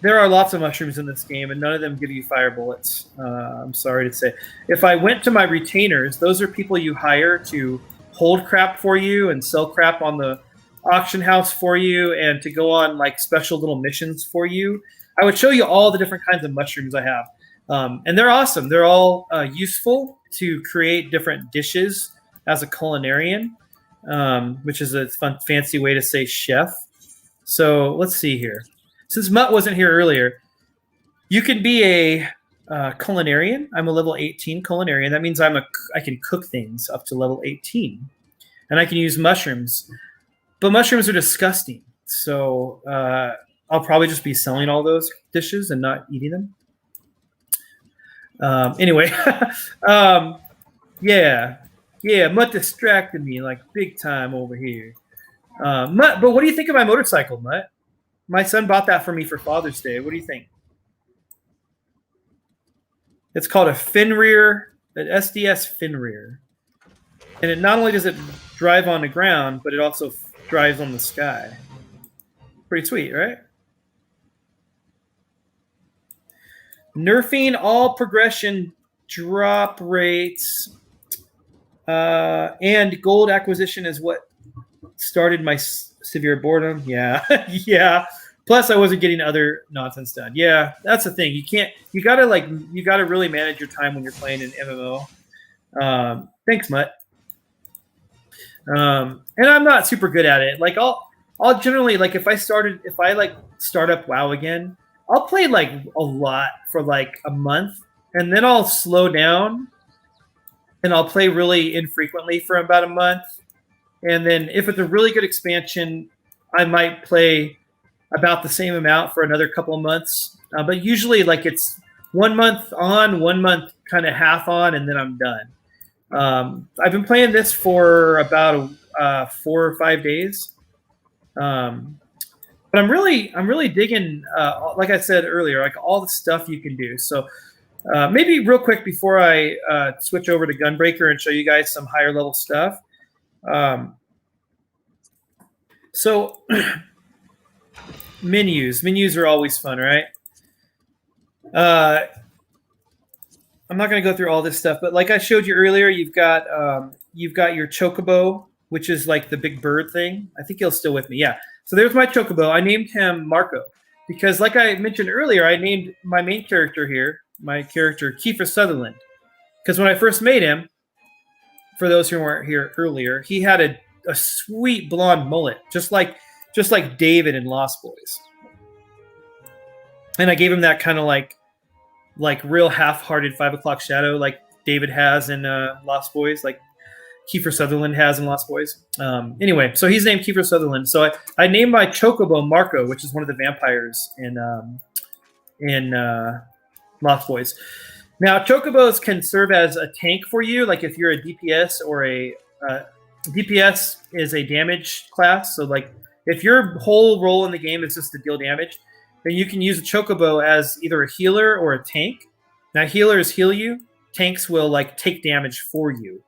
there are lots of mushrooms in this game, and none of them give you fire bullets. I'm sorry to say. If I went to my retainers, those are people you hire to hold crap for you and sell crap on the auction house for you, and to go on like special little missions for you. I would show you all the different kinds of mushrooms I have, and they're awesome. They're all useful to create different dishes as a culinarian, which is a fun, fancy way to say chef. So let's see here. Since Mutt wasn't here earlier, you can be a culinarian. I'm a level 18 culinarian. That means I can cook things up to level 18, and I can use mushrooms. But mushrooms are disgusting, so I'll probably just be selling all those dishes and not eating them. Anyway, yeah, Mutt distracted me like big time over here. Mutt, but what do you think of my motorcycle, Mutt? My son bought that for me for Father's Day. What do you think? It's called a Fenrir, an SDS Fenrir, and it not only does it drive on the ground, but it also drives on the sky. Pretty sweet, right? Nerfing all progression drop rates and gold acquisition is what started my severe boredom. Yeah, yeah. Plus, I wasn't getting other nonsense done. Yeah, that's the thing. You gotta really manage your time when you're playing an MMO. Thanks, Mutt. And I'm not super good at it. Like I'll generally, like, if I start up WoW again, I'll play like a lot for like a month, and then I'll slow down and I'll play really infrequently for about a month. And then if it's a really good expansion, I might play about the same amount for another couple of months. But usually, like, it's 1 month on, 1 month kind of half on, and then I'm done. I've been playing this for about 4 or 5 days. But I'm really digging, like I said earlier, like all the stuff you can do. So maybe real quick before I switch over to Gunbreaker and show you guys some higher level stuff. So menus are always fun, right? I'm not going to go through all this stuff, but like I showed you earlier, you've got your chocobo, which is like the big bird thing. I think he'll still with me. Yeah. So there's my chocobo. I named him Marco because, like I mentioned earlier, I named my main character here, my character Kiefer Sutherland, because when I first made him, for those who weren't here earlier, he had a sweet blonde mullet, just like David in Lost Boys. And I gave him that kind of like real half-hearted 5 o'clock shadow like David has in Lost Boys, like Kiefer Sutherland has in Lost Boys. Anyway, so he's named Kiefer Sutherland. So I named my chocobo Marco, which is one of the vampires in Lost Boys. Now, chocobos can serve as a tank for you, like if you're a DPS or a DPS is a damage class. So like if your whole role in the game is just to deal damage, then you can use a chocobo as either a healer or a tank. Now, healers heal you. Tanks will like take damage for you.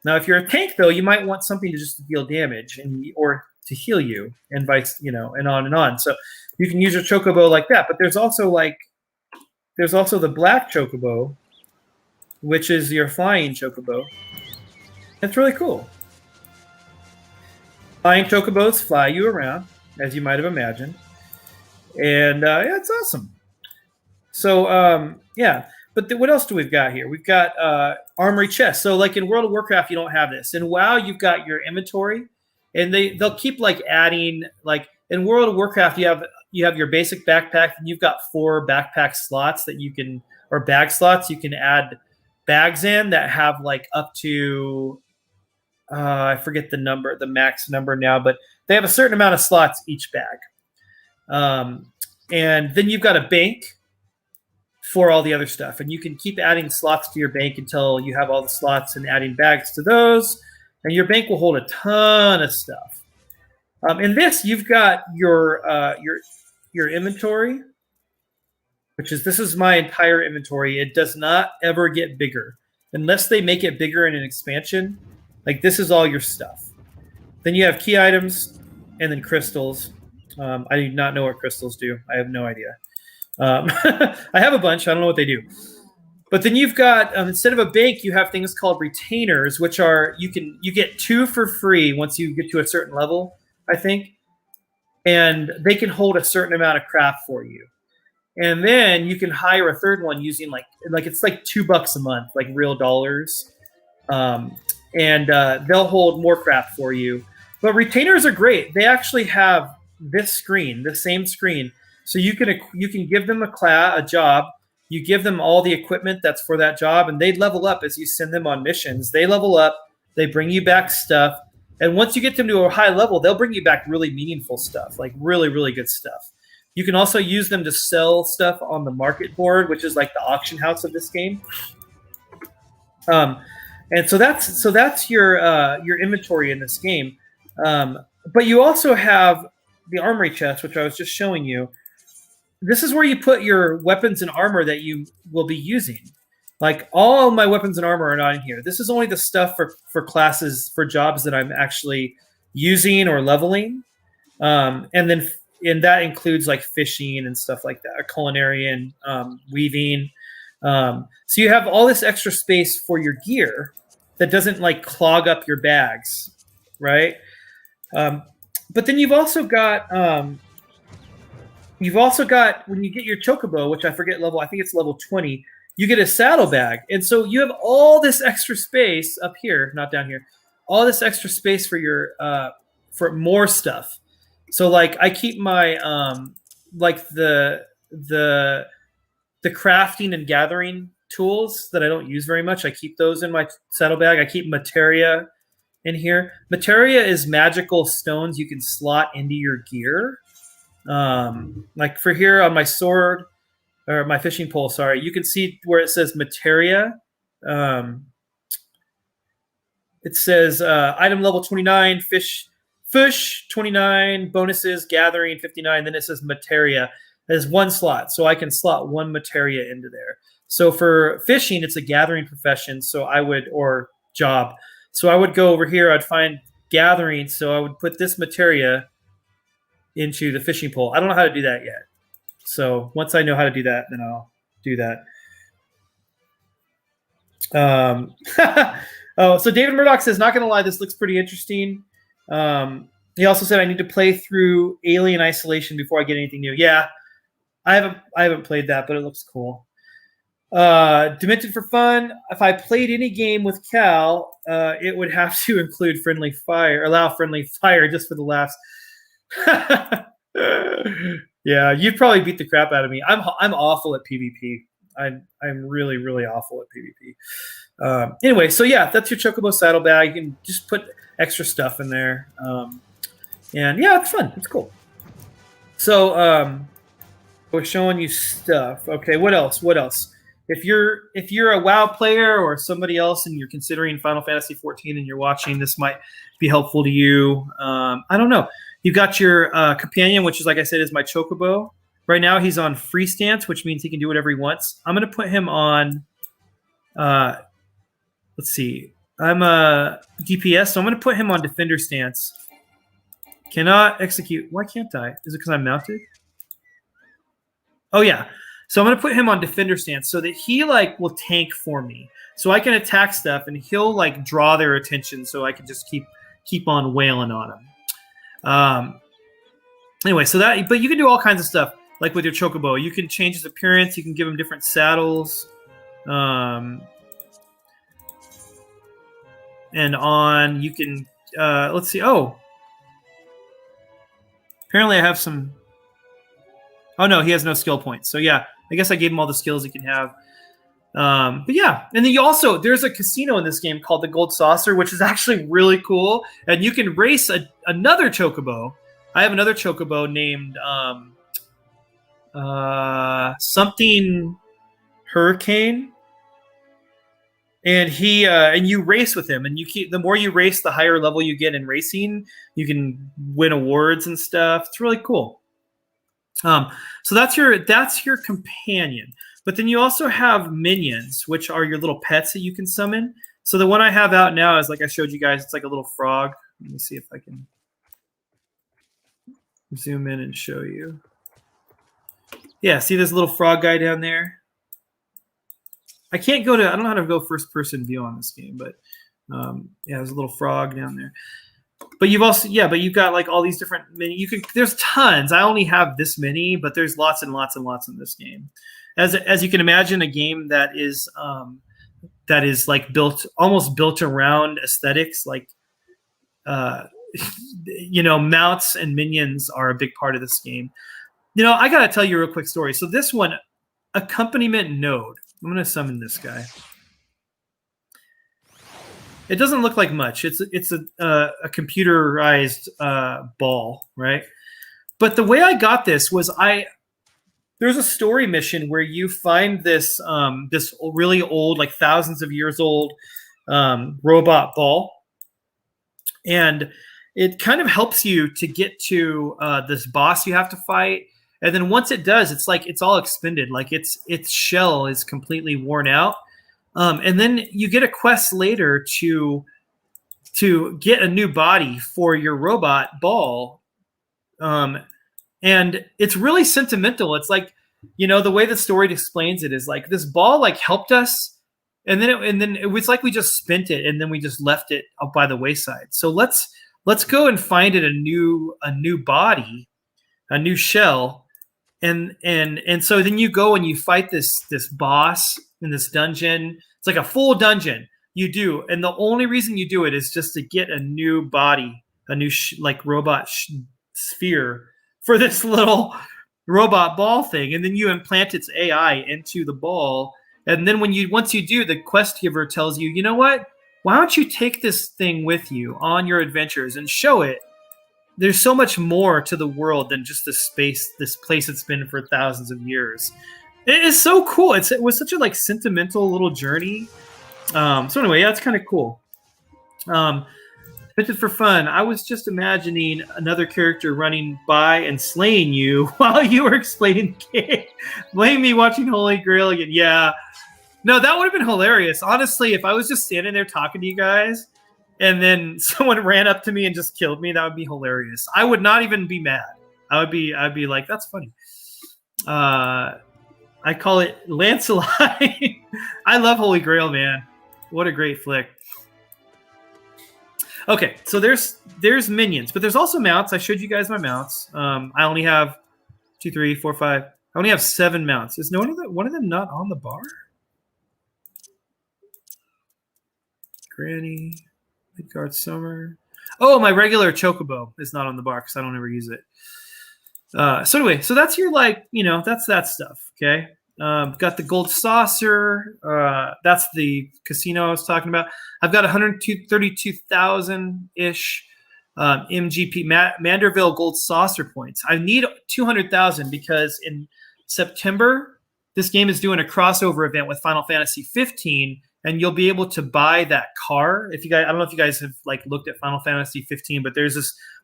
Now, if you're a tank, though, you might want something to just deal damage or to heal you, and vice, and on and on. So you can use your chocobo like that. But there's also the black chocobo, which is your flying chocobo. That's really cool. Flying chocobos fly you around, as you might have imagined. And yeah, it's awesome. So yeah, but what else do we've got here? We've got armory chests. So like in World of Warcraft, you don't have this. In WoW, you've got your inventory, and they'll keep like adding. Like in World of Warcraft, you have your basic backpack, and you've got 4 backpack slots that you can, or bag slots you can add bags in that have like up to I forget the max number now, but they have a certain amount of slots each bag. And then you've got a bank for all the other stuff, and you can keep adding slots to your bank until you have all the slots and adding bags to those, and your bank will hold a ton of stuff. In this, you've got your inventory, this is my entire inventory. It does not ever get bigger unless they make it bigger in an expansion. Like this is all your stuff. Then you have key items and then crystals. I do not know what crystals do. I have no idea. I have a bunch. I don't know what they do. But then you've got, instead of a bank, you have things called retainers, which are, you get 2 for free once you get to a certain level, I think. And they can hold a certain amount of craft for you. And then you can hire a third one using like it's like $2 a month, like real dollars. And they'll hold more craft for you. But retainers are great. They actually have this screen, the same screen. So you can give them a job. You give them all the equipment that's for that job, and they level up as you send them on missions. They level up. They bring you back stuff. And once you get them to a high level, they'll bring you back really meaningful stuff, like really, really good stuff. You can also use them to sell stuff on the market board, which is like the auction house of this game. And so that's your inventory in this game. But you also have the armory chest, which I was just showing you. This is where you put your weapons and armor that you will be using. Like all of my weapons and armor are not in here. This is only the stuff for classes, for jobs that I'm actually using or leveling. And that includes like fishing and stuff like that, culinary and weaving. So you have all this extra space for your gear that doesn't like clog up your bags, right? But then you've also got when you get your chocobo, which I forget level, I think it's level 20, you get a saddlebag. And so you have all this extra space up here, not down here, all this extra space for your for more stuff. So like I keep my like the crafting and gathering tools that I don't use very much. I keep those in my saddlebag. I keep materia in here. Materia is magical stones you can slot into your gear. Like for here on my sword or my fishing pole, sorry, you can see where it says materia. It says item level 29, fish 29, bonuses, gathering 59. Then it says materia. There's one slot, so I can slot one materia into there. So for fishing, it's a gathering profession. So or job. So I would go over here. I'd find gathering. So I would put this materia into the fishing pole. I don't know how to do that yet. So once I know how to do that, then I'll do that. Oh, so David Murdoch says, not going to lie, this looks pretty interesting. He also said I need to play through Alien Isolation before I get anything new. Yeah, I haven't played that, but it looks cool. Demented for fun. If I played any game with Cal, it would have to include friendly fire, allow friendly fire just for the laughs. Yeah, you'd probably beat the crap out of me. I'm awful at PvP. I'm really really awful at PvP. Anyway, so yeah, that's your Chocobo saddlebag. You can just put extra stuff in there, and yeah, it's fun. It's cool. So we're showing you stuff. Okay, what else? What else? If you're a WoW player or somebody else and you're considering Final Fantasy XIV and you're watching, this might be helpful to you. I don't know. You've got your companion, which is, like I said, is my Chocobo. Right now he's on free stance, which means he can do whatever he wants. I'm going to put him on, let's see. I'm a DPS, so I'm going to put him on defender stance. Cannot execute. Why can't I? Is it because I'm mounted? Oh, yeah. So I'm going to put him on defender stance so that he like will tank for me. So I can attack stuff and he'll like draw their attention so I can just keep on wailing on him. Anyway, so that, but you can do all kinds of stuff like with your Chocobo. You can change his appearance. You can give him different saddles. And on, you can, let's see. Oh, apparently I have some. Oh, no, he has no skill points. So, yeah, I guess I gave him all the skills he can have. But, yeah, and then there's a casino in this game called the Gold Saucer, which is actually really cool. And you can race another Chocobo. I have another Chocobo named something Hurricane. And and you race with him, and the more you race, the higher level you get in racing. You can win awards and stuff. It's really cool. So that's your companion. But then you also have minions, which are your little pets that you can summon. So the one I have out now is, like I showed you guys, it's like a little frog. Let me see if I can zoom in and show you. Yeah, see this little frog guy down there? I don't know how to go first person view on this game, but yeah, there's a little frog down there. But you've got like all these different there's tons. I only have this many, but there's lots and lots and lots in this game. As you can imagine, a game that is like almost built around aesthetics, like mounts and minions are a big part of this game. I gotta tell you a real quick story. So this one, accompaniment node. I'm gonna summon this guy. It doesn't look like much. It's a computerized ball, right? But the way I got this was there's a story mission where you find this this really old, like thousands of years old robot ball, and it kind of helps you to get to this boss you have to fight. And then once it does, it's like it's all expended, like its shell is completely worn out. And then you get a quest later to get a new body for your robot ball. And it's really sentimental. It's like, the way the story explains it is like this ball like helped us, and then it was like we just spent it and then we just left it up by the wayside. So let's go and find it a new body, a new shell. And so then you go and you fight this boss in this dungeon. It's like a full dungeon. You do, and the only reason you do it is just to get a new body, a new robot sphere for this little robot ball thing. And then you implant its AI into the ball. And then once you do, the quest giver tells you, you know what? Why don't you take this thing with you on your adventures and show it? There's so much more to the world than just this place it's been for thousands of years. It is so cool. It was such a like sentimental little journey. So anyway, yeah, it's kind of cool. Just for fun, I was just imagining another character running by and slaying you while you were explaining the game. Blame me watching Holy Grail again. Yeah. No, that would have been hilarious. Honestly, if I was just standing there talking to you guys, and then someone ran up to me and just killed me, that would be hilarious. I would not even be mad. I'd be like, that's funny. I call it Lancelot. I love Holy Grail, man. What a great flick. Okay, so there's minions, but there's also mounts. I showed you guys my mounts. I only have 2, 3, 4, 5. I only have 7 mounts. Is one of them not on the bar? Granny, Midgard Summer. Oh, my regular Chocobo is not on the bar because I don't ever use it. So anyway, so that's your that's that stuff. Okay. Got the gold saucer. That's the casino I was talking about. I've got 132,000 ish MGP Manderville gold saucer points. I need 200,000 because in September this game is doing a crossover event with Final Fantasy 15, and you'll be able to buy that car. If you guys, I don't know if you guys have looked at Final Fantasy 15, but there's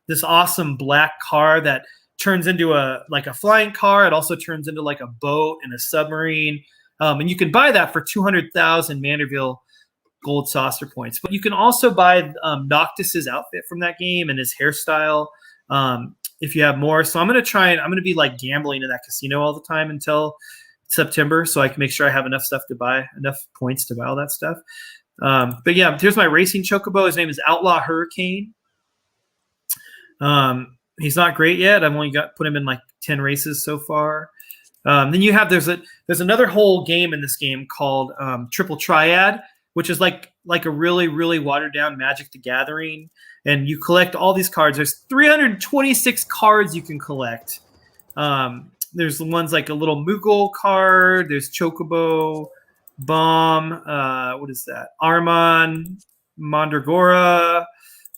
this awesome black car that turns into a flying car. It also turns into a boat and a submarine, and you can buy that for 200,000 Manderville gold saucer points. But you can also buy Noctis's outfit from that game and his hairstyle if you have more. So I'm going to be gambling in that casino all the time until September, so I can make sure I have enough stuff to buy, enough points to buy all that stuff. But yeah, here's my racing Chocobo. His name is Outlaw Hurricane. He's not great yet. I've only put him in 10 races so far. Then you have there's another whole game in this game called Triple Triad, which is like a really, really watered down Magic the Gathering, and you collect all these cards. There's 326 cards you can collect. There's the ones like a little Moogle card. There's Chocobo, Bomb. What is that? Armon, Mandragora,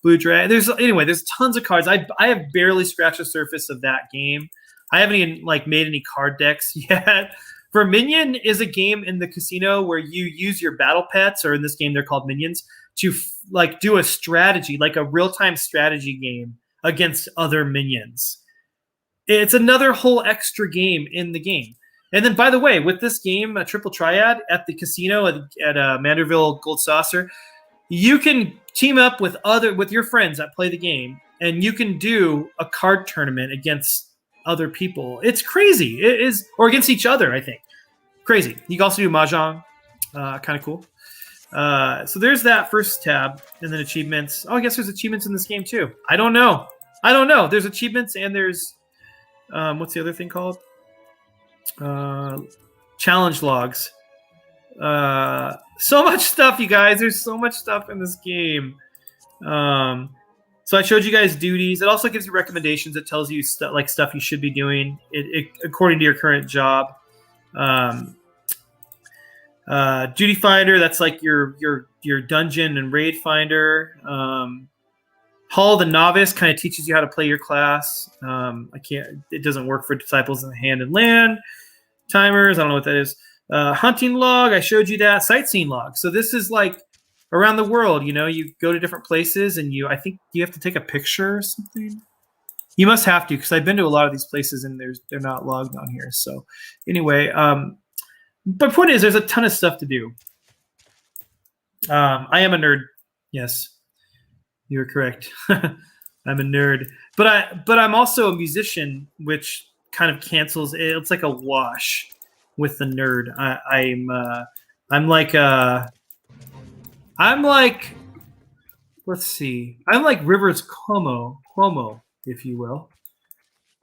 Blue Dragon. There's tons of cards. I have barely scratched the surface of that game. I haven't even made any card decks yet. Verminion is a game in the casino where you use your battle pets, or in this game they're called minions, to do a strategy, a real-time strategy game against other minions. It's another whole extra game in the game. And then, by the way, with this game, Triple Triad, at the casino at Manderville Gold Saucer, you can team up with your friends that play the game, and you can do a card tournament against other people. It's crazy. It is, or against each other, I think. Crazy. You can also do Mahjong. Kind of cool. So there's that first tab, and then achievements. Oh, I guess there's achievements in this game too. I don't know. There's achievements, and there's what's the other thing called? Challenge logs. So much stuff, you guys. There's so much stuff in this game. So I showed you guys duties. It also gives you recommendations. It tells you stuff you should be doing it according to your current job. Duty finder, that's your dungeon and raid finder. Hall of the Novice kind of teaches you how to play your class. It doesn't work for Disciples in the Hand and Land. Timers, I don't know what that is. Hunting log, I showed you that. Sightseeing log. So this is around the world, you go to different places, and I think you have to take a picture or something. You must have to, because I've been to a lot of these places and they're not logged on here. So anyway, but point is, there's a ton of stuff to do. I am a nerd. Yes, you're correct. I'm a nerd, but I'm also a musician, which kind of cancels. It's like a wash with the nerd. Let's see. I'm like Rivers Cuomo, if you will,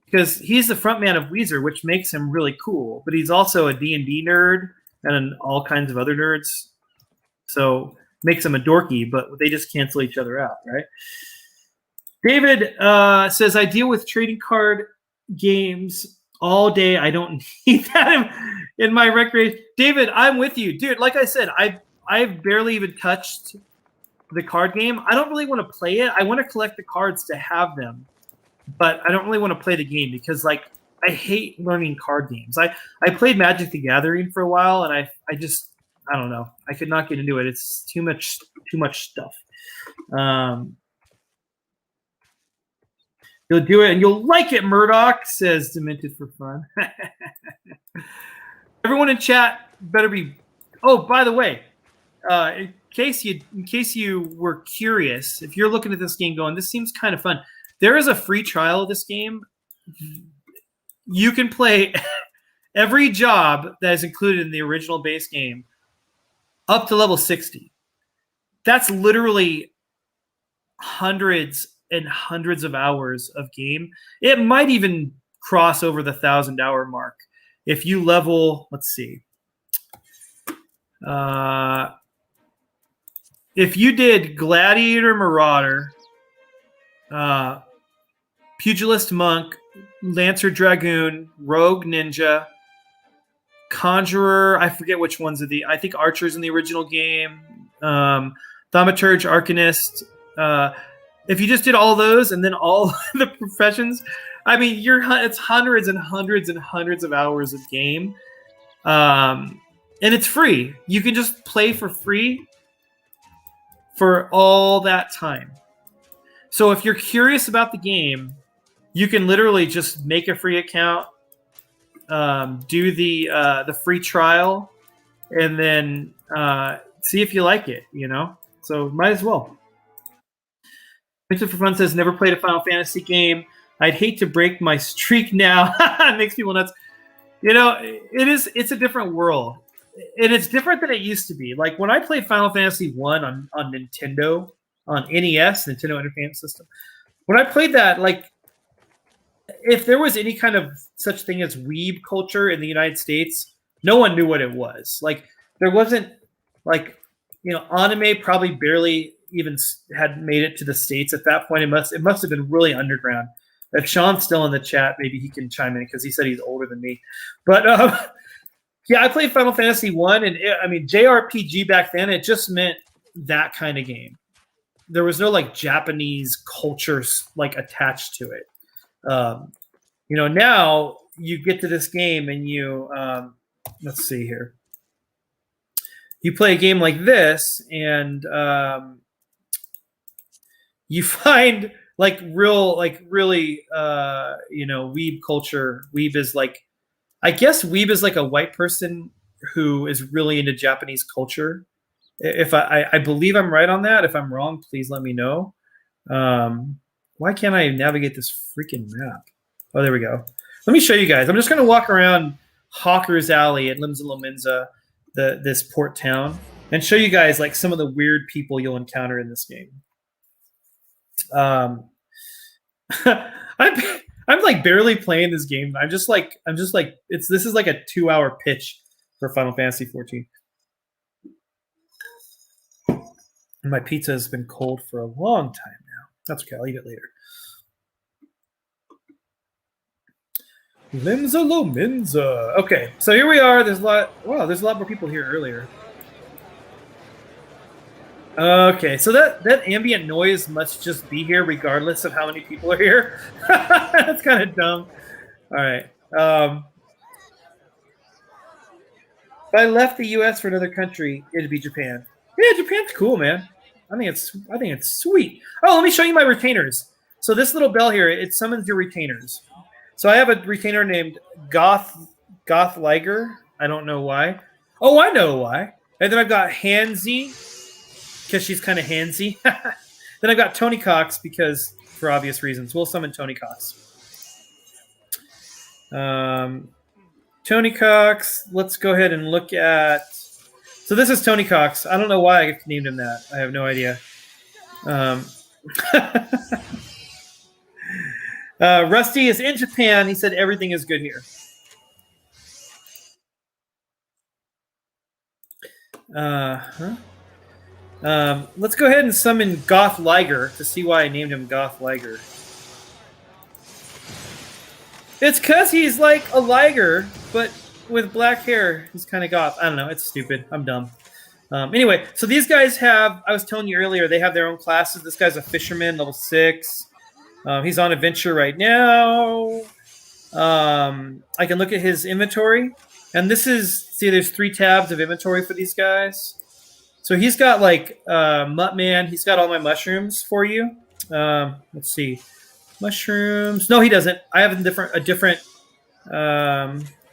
because he's the front man of Weezer, which makes him really cool. But he's also a D&D nerd and all kinds of other nerds, so makes him a dorky. But they just cancel each other out, right? David says, I deal with trading card games all day. I don't need that in my recreation. David, I'm with you, dude. Like I said, I've barely even touched the card game. I don't really want to play it. I want to collect the cards to have them, but I don't really want to play the game because I hate learning card games. I played Magic the Gathering for a while, and I don't know. I could not get into it. It's too much stuff. You'll do it and you'll like it, Murdoch, says Demented for Fun. Everyone in chat better be. Oh, by the way, in case you were curious, if you're looking at this game going, this seems kind of fun, there is a free trial of this game. You can play every job that is included in the original base game up to level 60. That's literally hundreds and hundreds of hours of game. It might even cross over the 1,000-hour mark if you level. Let's see. if you did Gladiator Marauder, Pugilist Monk, Lancer Dragoon, Rogue Ninja, Conjurer, I forget which ones of the. I think Archer's in the original game. Thaumaturge, Arcanist. If you just did all those and then all the professions, I mean, it's hundreds and hundreds and hundreds of hours of game, and it's free. You can just play for free for all that time. So if you're curious about the game, you can literally just make a free account, do the free trial, and then see if you like it. So might as well. Victor for Fun says, never played a Final Fantasy game. I'd hate to break my streak now. It makes people nuts. It's a different world. And it's different than it used to be. Like when I played Final Fantasy 1 on Nintendo, on NES, Nintendo Entertainment System, when I played that, like, if there was any kind of such thing as weeb culture in the United States, no one knew what it was. Like, there wasn't, like, anime probably barely even had made it to the States at that point. It must have been really underground. If Sean's still in the chat, maybe he can chime in because he said he's older than me. But yeah, I played Final Fantasy 1, and JRPG back then, it just meant that kind of game. There was no like Japanese culture like attached to it. Now you get to this game and you let's see here. You play a game like this, and you find like really weeb culture. Weeb is like, I guess weeb is like a white person who is really into Japanese culture. If I believe I'm right on that. If I'm wrong, please let me know. Why can't I navigate this freaking map? Oh, there we go. Let me show you guys. I'm just going to walk around Hawker's Alley at Limsa Lominsa, this port town, and show you guys like some of the weird people you'll encounter in this game. I'm like barely playing this game. I'm just like this is like a 2-hour pitch for Final Fantasy XIV. And my pizza has been cold for a long time now. That's okay. I'll eat it later. Limsa Lominsa. Okay, so here we are. There's a lot. Wow, there's a lot more people here earlier. Okay, so that ambient noise must just be here regardless of how many people are here. That's kind of dumb. All right. If I left the U.S. for another country, it'd be Japan. Yeah, Japan's cool, man. I think it's sweet. Oh, let me show you my retainers. So this little bell here, it summons your retainers. So I have a retainer named Goth Liger. I don't know why. Oh, I know why. And then I've got Hansy, because she's kind of handsy. Then I've got Tony Cox, because for obvious reasons. We'll summon Tony Cox. Tony Cox, let's go ahead and look at... So this is Tony Cox. I don't know why I named him that. I have no idea. Rusty is in Japan. He said everything is good here. Let's go ahead and summon Goth Liger to see why I named him Goth Liger. It's because he's like a Liger, but with black hair. He's kind of goth. I don't know. It's stupid. I'm dumb. Anyway, so these guys have, I was telling you earlier, they have their own classes. This guy's a fisherman, level 6. He's on adventure right now. I can look at his inventory. And this is, see, there's 3 tabs of inventory for these guys. So he's got like Muttman. He's got all my mushrooms for you. Let's see. Mushrooms. No, he doesn't. I have a different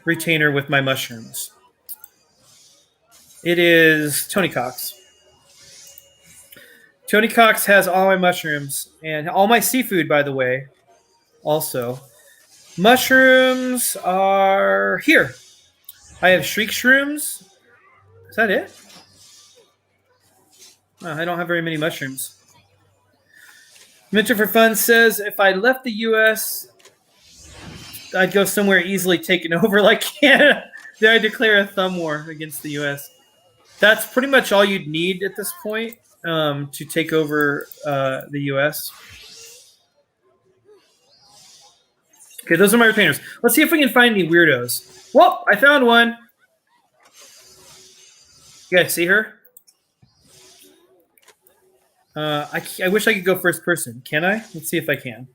retainer with my mushrooms. It is Tony Cox. Tony Cox has all my mushrooms and all my seafood, by the way, also. Mushrooms are here. I have shriek shrooms. Is that it? Oh, I don't have very many mushrooms. Mitchell for Fun says, if I left the U.S., I'd go somewhere easily taken over like Canada. Then I declare a thumb war against the U.S. That's pretty much all you'd need at this point. to take over the U.S. Okay, those are my retainers. Let's see if we can find any weirdos. Well, I found one. You guys see her? I wish I could go first person. Can I? Let's see if I can.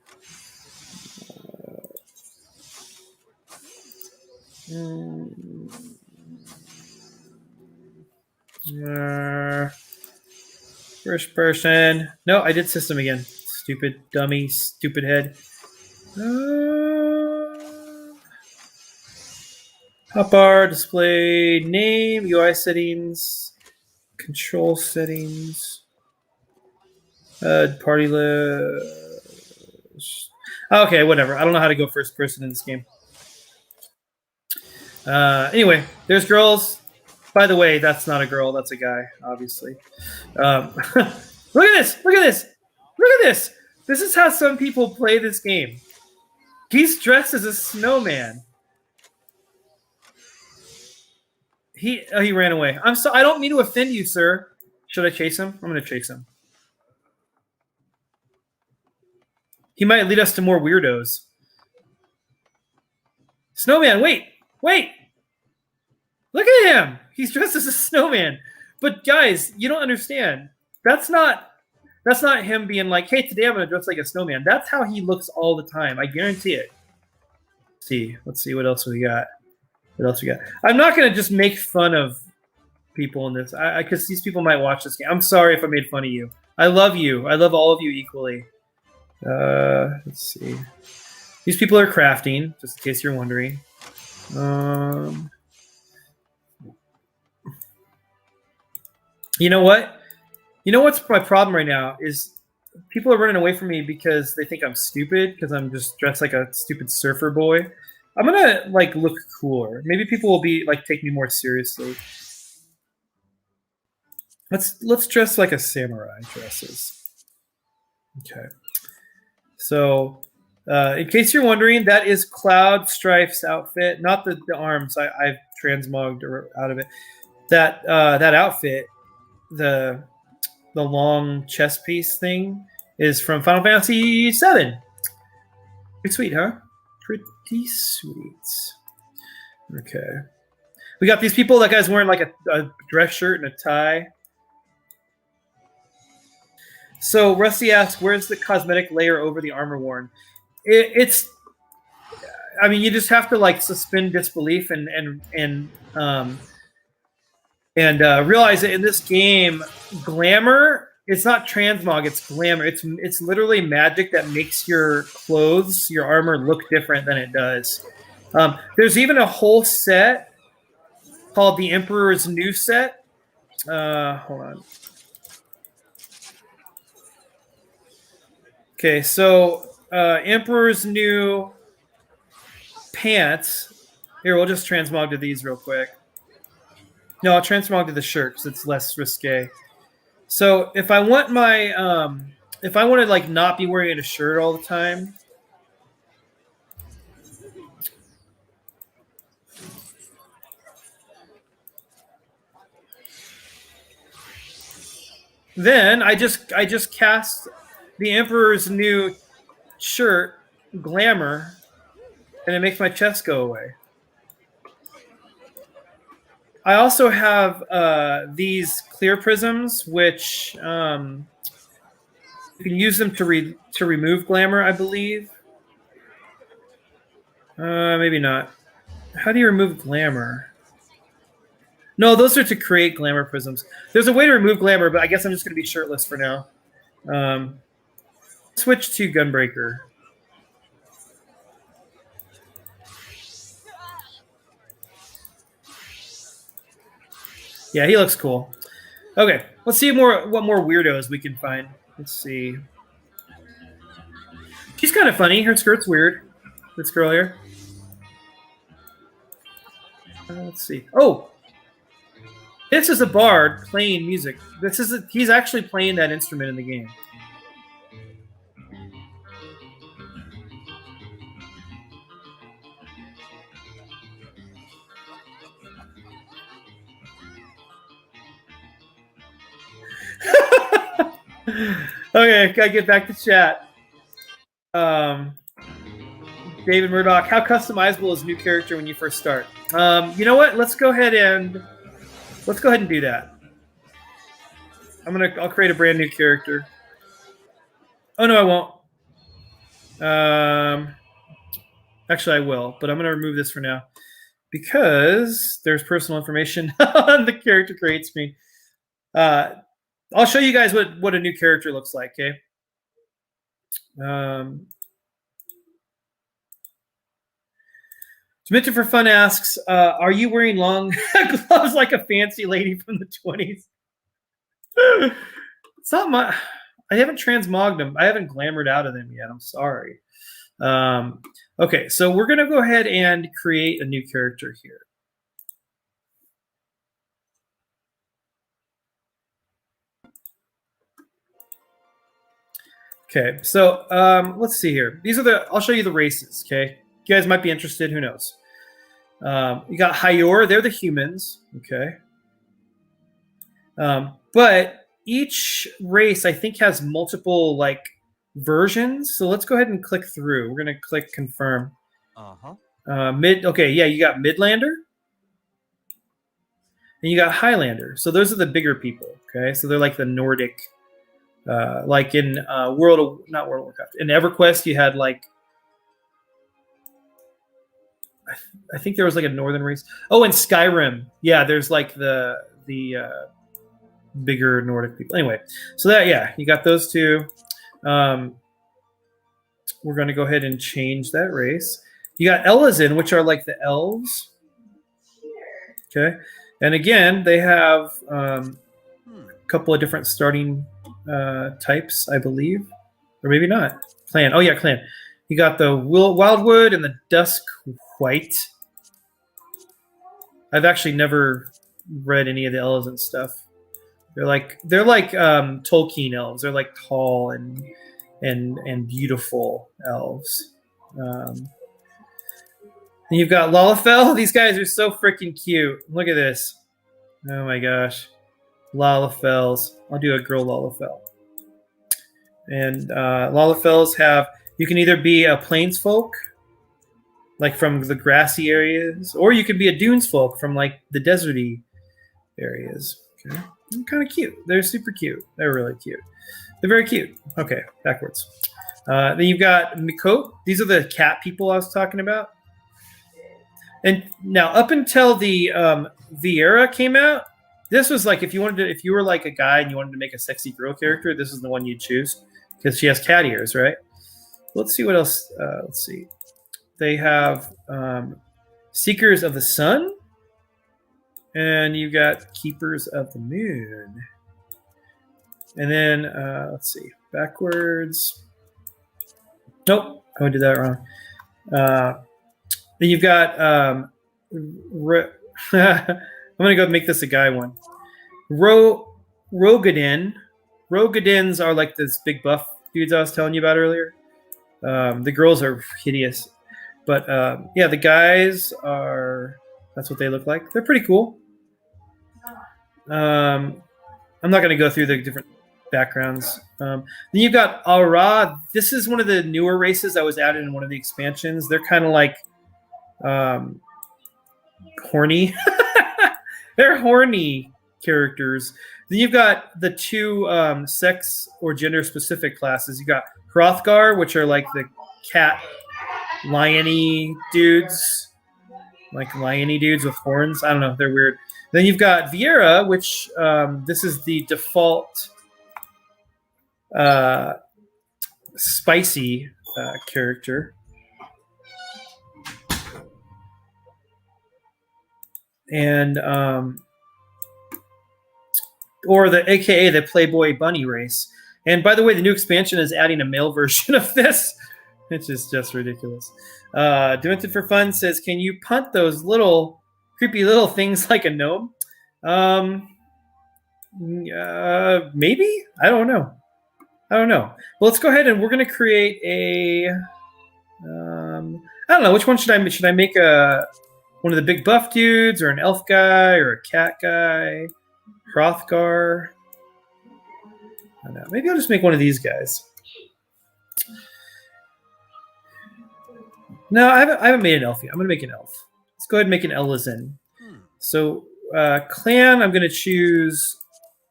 First person. No, I did system again. Stupid dummy, stupid head. Hotbar, display name, UI settings, control settings, party list. Okay, whatever. I don't know how to go first person in this game. Anyway, there's girls. By the way, that's not a girl. That's a guy, obviously. Look at this. Look at this. Look at this. This is how some people play this game. He's dressed as a snowman. He ran away. I'm so I don't mean to offend you, sir. Should I chase him? I'm going to chase him. He might lead us to more weirdos. Snowman, wait. Wait. Look at him. He's dressed as a snowman. But guys, you don't understand. That's not him being like, hey, today I'm going to dress like a snowman. That's how he looks all the time. I guarantee it. Let's see what else we got. What else we got? I'm not going to just make fun of people in this, because these people might watch this game. I'm sorry if I made fun of you. I love you. I love all of you equally. Let's see. These people are crafting, just in case you're wondering. You know what? You know what's my problem right now is people are running away from me because they think I'm stupid because I'm just dressed like a stupid surfer boy. I'm gonna like look cooler. Maybe people will be like take me more seriously. Let's dress like a samurai dresses. Okay. So, in case you're wondering, that is Cloud Strife's outfit, not the arms. I've transmogged out of it. That outfit, the long chest piece thing, is from Final Fantasy VII. Pretty sweet, huh? Pretty sweet. Okay. We got these people. That guy's wearing like a dress shirt and a tie. So Rusty asks, where's the cosmetic layer over the armor worn? It's I mean, you just have to like suspend disbelief and realize that in this game, glamour, it's not transmog, it's glamour. It's literally magic that makes your clothes, your armor look different than it does. There's even a whole set called the Emperor's New Set. Hold on. Okay, so Emperor's New Pants. Here, we'll just transmog to these real quick. No, I'll transmog to the shirt because it's less risque. So if I want my, if I want to like not be wearing a shirt all the time, then I just cast the Emperor's New Shirt, Glamour, and it makes my chest go away. I also have these clear prisms, which you can use them to remove glamour, I believe. Maybe not. How do you remove glamour? No, those are to create glamour prisms. There's a way to remove glamour, but I guess I'm just going to be shirtless for now. Switch to Gunbreaker. Yeah, he looks cool. Okay, let's see what more weirdos we can find. Let's see. She's kind of funny. Her skirt's weird. This girl here. Let's see. Oh, this is a bard playing music. He's actually playing that instrument in the game. Okay, gotta get back to chat. David Murdoch, how customizable is a new character when you first start? You know what? Let's go ahead and do that. I'll create a brand new character. Oh no, I won't. Actually, I will, but I'm gonna remove this for now because there's personal information on the character create screen. I'll show you guys what a new character looks like. Okay. Submitted for Fun asks, are you wearing long gloves like a fancy lady from the 20s? It's not my. I haven't transmogged them. I haven't glamored out of them yet. I'm sorry. Okay, so we're going to go ahead and create a new character here. Okay, so let's see here. These are I'll show you the races, okay? You guys might be interested. Who knows? You got Hyor. They're the humans, okay? But each race, I think, has multiple, like, versions. So let's go ahead and click through. We're going to click confirm. Okay, yeah, you got Midlander. And you got Highlander. So those are the bigger people, okay? So they're like the Nordic, like in not World of Warcraft. In EverQuest, you had like, I think there was like a northern race. Oh, in Skyrim, yeah, there's like the bigger Nordic people. Anyway, so that, yeah, you got those two. We're going to go ahead and change that race. You got Elazin, which are like the elves. Okay, and again, they have a couple of different starting types, I believe, or maybe not. Clan. Oh yeah, clan. You got the Wildwood and the Dusk White. I've actually never read any of the elves and stuff. They're like Tolkien elves. They're like tall and beautiful elves. And you've got Lalafell. These guys are so freaking cute. Look at this. Oh my gosh. Lalafells. I'll do a girl Lalafell. And Lalafells have, you can either be a plains folk, like from the grassy areas, or you could be a dunes folk from like the deserty areas. Okay. They're kind of cute. They're super cute. They're really cute. They're very cute. Okay, backwards. Then you've got Mikot. These are the cat people I was talking about. And now, up until the Vieira came out, this was like if you were like a guy and you wanted to make a sexy girl character, this is the one you'd choose because she has cat ears, right? Let's see what else. Let's see. They have Seekers of the Sun, and you've got Keepers of the Moon. And then let's see, backwards. Nope, I did that wrong. Then you've got I'm gonna go make this a guy one. Rogadin. Rogadins are like this big buff dudes I was telling you about earlier. The girls are hideous, but yeah, the guys are. That's what they look like. They're pretty cool. I'm not gonna go through the different backgrounds. Then you've got Aura. This is one of the newer races that was added in one of the expansions. They're kind of like horny. They're horny characters. Then you've got the two sex or gender specific classes. You got Hrothgar, which are like the cat liony dudes, like liony dudes with horns. I don't know, they're weird. Then you've got Vieira, which this is the default spicy character. And or the AKA the Playboy Bunny race. And by the way, the new expansion is adding a male version of this, which is just ridiculous. Demented for Fun says, "Can you punt those little creepy little things like a gnome?" Maybe. I don't know. Well, let's go ahead and we're going to create a. I don't know which one should I make one of the big buff dudes or an elf guy or a cat guy? Hrothgar. I know. Maybe I'll just make one of these guys. No, I haven't made an elf yet. I'm going to make an elf. Let's go ahead and make an Ellison. So clan, I'm going to choose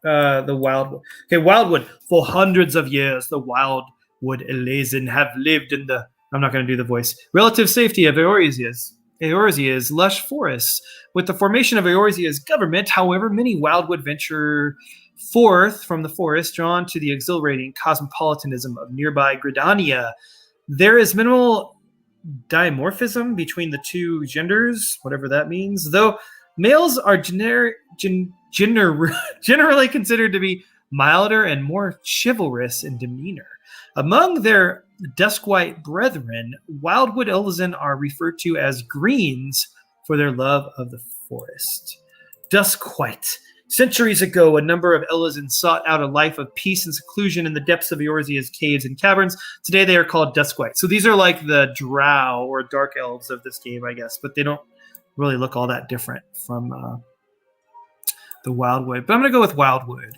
the Wildwood. Okay, Wildwood. For hundreds of years, the Wildwood Ellison have lived in the... I'm not going to do the voice. Relative safety of Eorzea's lush forests. With the formation of Eorzea's government, however, many Wildwood venture forth from the forest, drawn to the exhilarating cosmopolitanism of nearby Gridania. There is minimal dimorphism between the two genders, whatever that means, though males are generally considered to be milder and more chivalrous in demeanor. Among their dusk-white brethren, Wildwood Ellison are referred to as greens for their love of the forest. Dusk-white. Centuries ago, a number of Ellisons sought out a life of peace and seclusion in the depths of Eorzea's caves and caverns. Today, they are called Duskwhite. So these are like the drow or dark elves of this game, I guess, but they don't really look all that different from the Wildwood. But I'm going to go with Wildwood.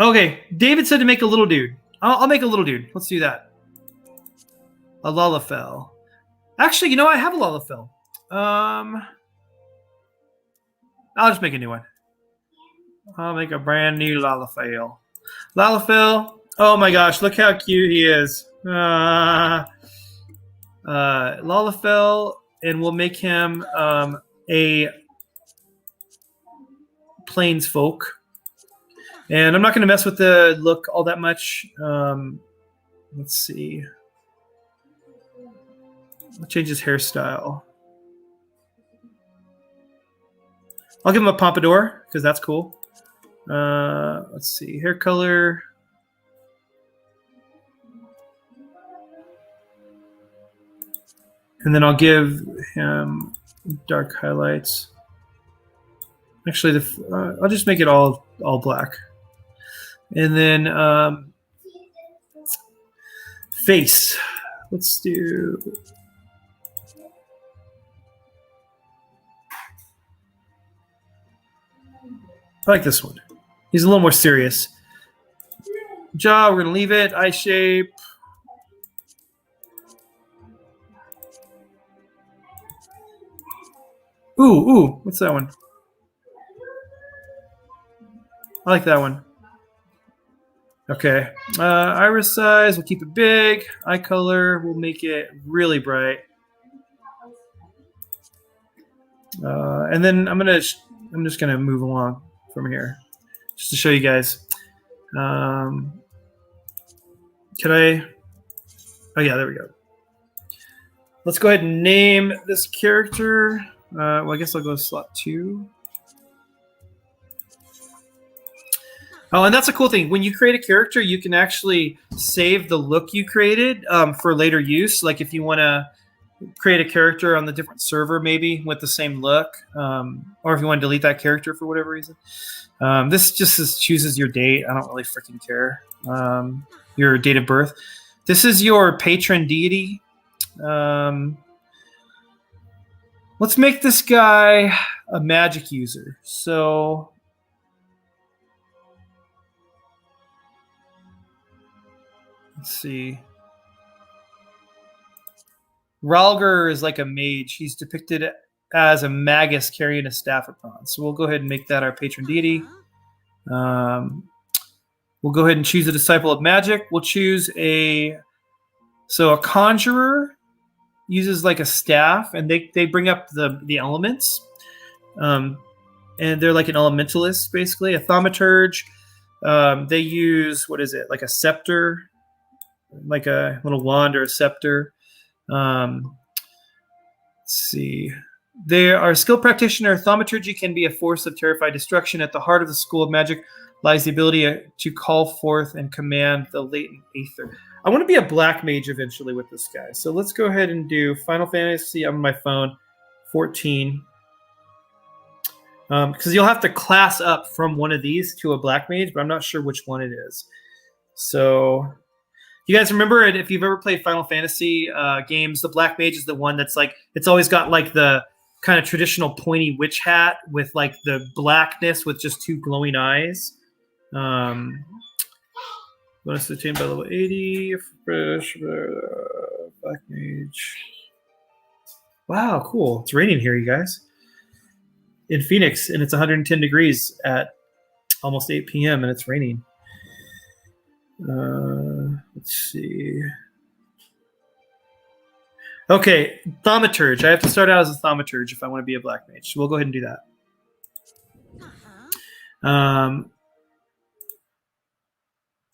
Okay, David said to make a little dude. I'll make a little dude. Let's do that. A Lalafell. Actually, you know, I have a Lalafell. I'll just make a new one. I'll make a brand new Lalafell. Lalafell. Oh my gosh, look how cute he is. Lalafell, and we'll make him a plains folk. And I'm not going to mess with the look all that much. Let's see. I'll change his hairstyle. I'll give him a pompadour because that's cool. Let's see. Hair color. And then I'll give him dark highlights. Actually, I'll just make it all black. And then face. Let's do... I like this one. He's a little more serious. Jaw, we're going to leave it. Eye shape. Ooh, what's that one? I like that one. Okay. Iris size, we'll keep it big. Eye color, we'll make it really bright. And then I'm just gonna move along from here, just to show you guys. Can I? Oh yeah, there we go. Let's go ahead and name this character. Well, I guess I'll go slot 2. Oh, and that's a cool thing. When you create a character, you can actually save the look you created for later use. Like if you want to create a character on the different server, maybe with the same look, or if you want to delete that character for whatever reason. This just chooses your date. I don't really freaking care. Your date of birth. This is your patron deity. Let's make this guy a magic user. So let's see. Ralger is like a mage. He's depicted as a magus carrying a staff of bronze. So we'll go ahead and make that our patron deity. We'll go ahead and choose a disciple of magic. We'll choose a conjurer uses like a staff, and they bring up the elements. And they're like an elementalist, basically. A thaumaturge. They use, what is it, like a scepter, like a little wand or a scepter. Let's see. They are a skilled practitioner. Thaumaturgy can be a force of terrified destruction. At the heart of the school of magic lies the ability to call forth and command the latent aether. I want to be a black mage eventually with this guy. So let's go ahead and do Final Fantasy on my phone 14. Because you'll have to class up from one of these to a black mage, but I'm not sure which one it is. So you guys remember it? If you've ever played Final Fantasy games, the black mage is the one that's like, it's always got like the kind of traditional pointy witch hat with like the blackness with just 2 glowing eyes. Bonus attained by level 80. Fresh Black Mage. Wow, cool. It's raining here, you guys. In Phoenix, and it's 110 degrees at almost 8 p.m. and it's raining. Let's see. Okay, Thaumaturge. I have to start out as a Thaumaturge if I want to be a Black Mage. So we'll go ahead and do that.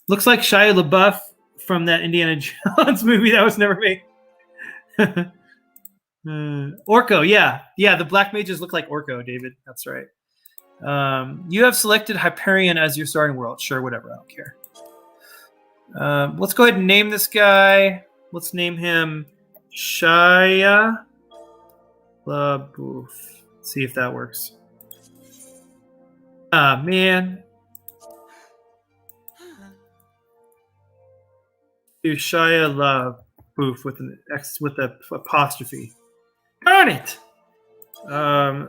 Looks like Shia LaBeouf from that Indiana Jones movie that was never made. Orko, yeah. Yeah, the Black Mages look like Orko, David. That's right. You have selected Hyperion as your starting world. Sure, whatever. I don't care. Let's go ahead and name this guy. Let's name him Shia LaBeouf. See if that works. Ah, man. Do Shia LaBeouf with an X with an apostrophe. Darn it!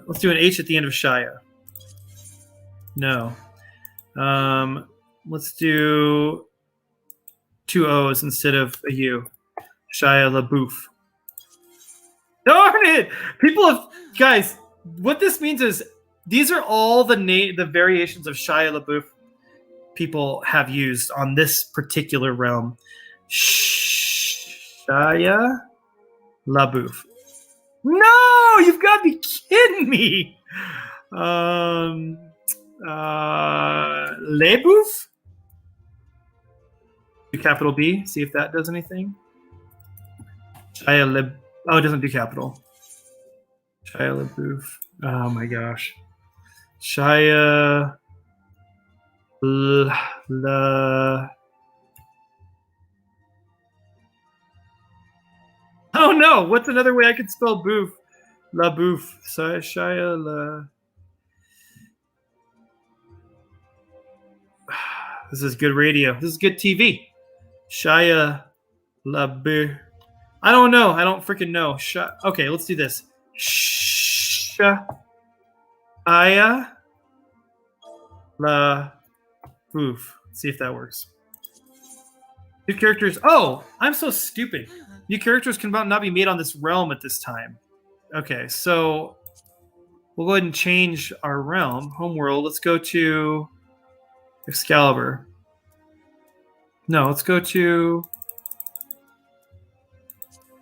Let's do an H at the end of Shia. No. Let's do 2 O's instead of a U. Shia LaBeouf. Darn it! People have guys. What this means is these are all the variations of Shia LaBeouf people have used on this particular realm. Shia LaBeouf. No, you've got to be kidding me. LaBeouf? Do capital B. See if that does anything. Oh, it doesn't do capital. Shia LaBeouf. Oh my gosh. Shia Oh no! What's another way I could spell boof? LaBeouf. Shia La. This is good radio. This is good TV. Shia LaBeouf. I don't know. I don't freaking know. Okay, let's do this. Shia LaBeouf. See if that works. New characters. Oh, I'm so stupid. New characters can not be made on this realm at this time. Okay, so we'll go ahead and change our realm. Homeworld. Let's go to Excalibur. No, let's go to...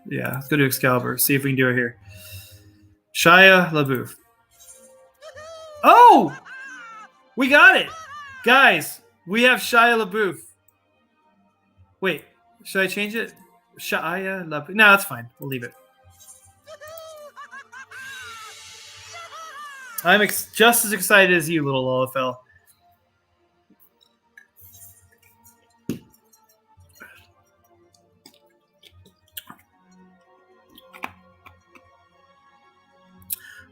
Yeah, let's go to Excalibur. See if we can do it here. Shia LaBeouf. Oh! We got it! Guys, we have Shia LaBeouf. Wait, should I change it? Shia LaBeouf. No, that's fine. We'll leave it. I'm just as excited as you, little LOFL.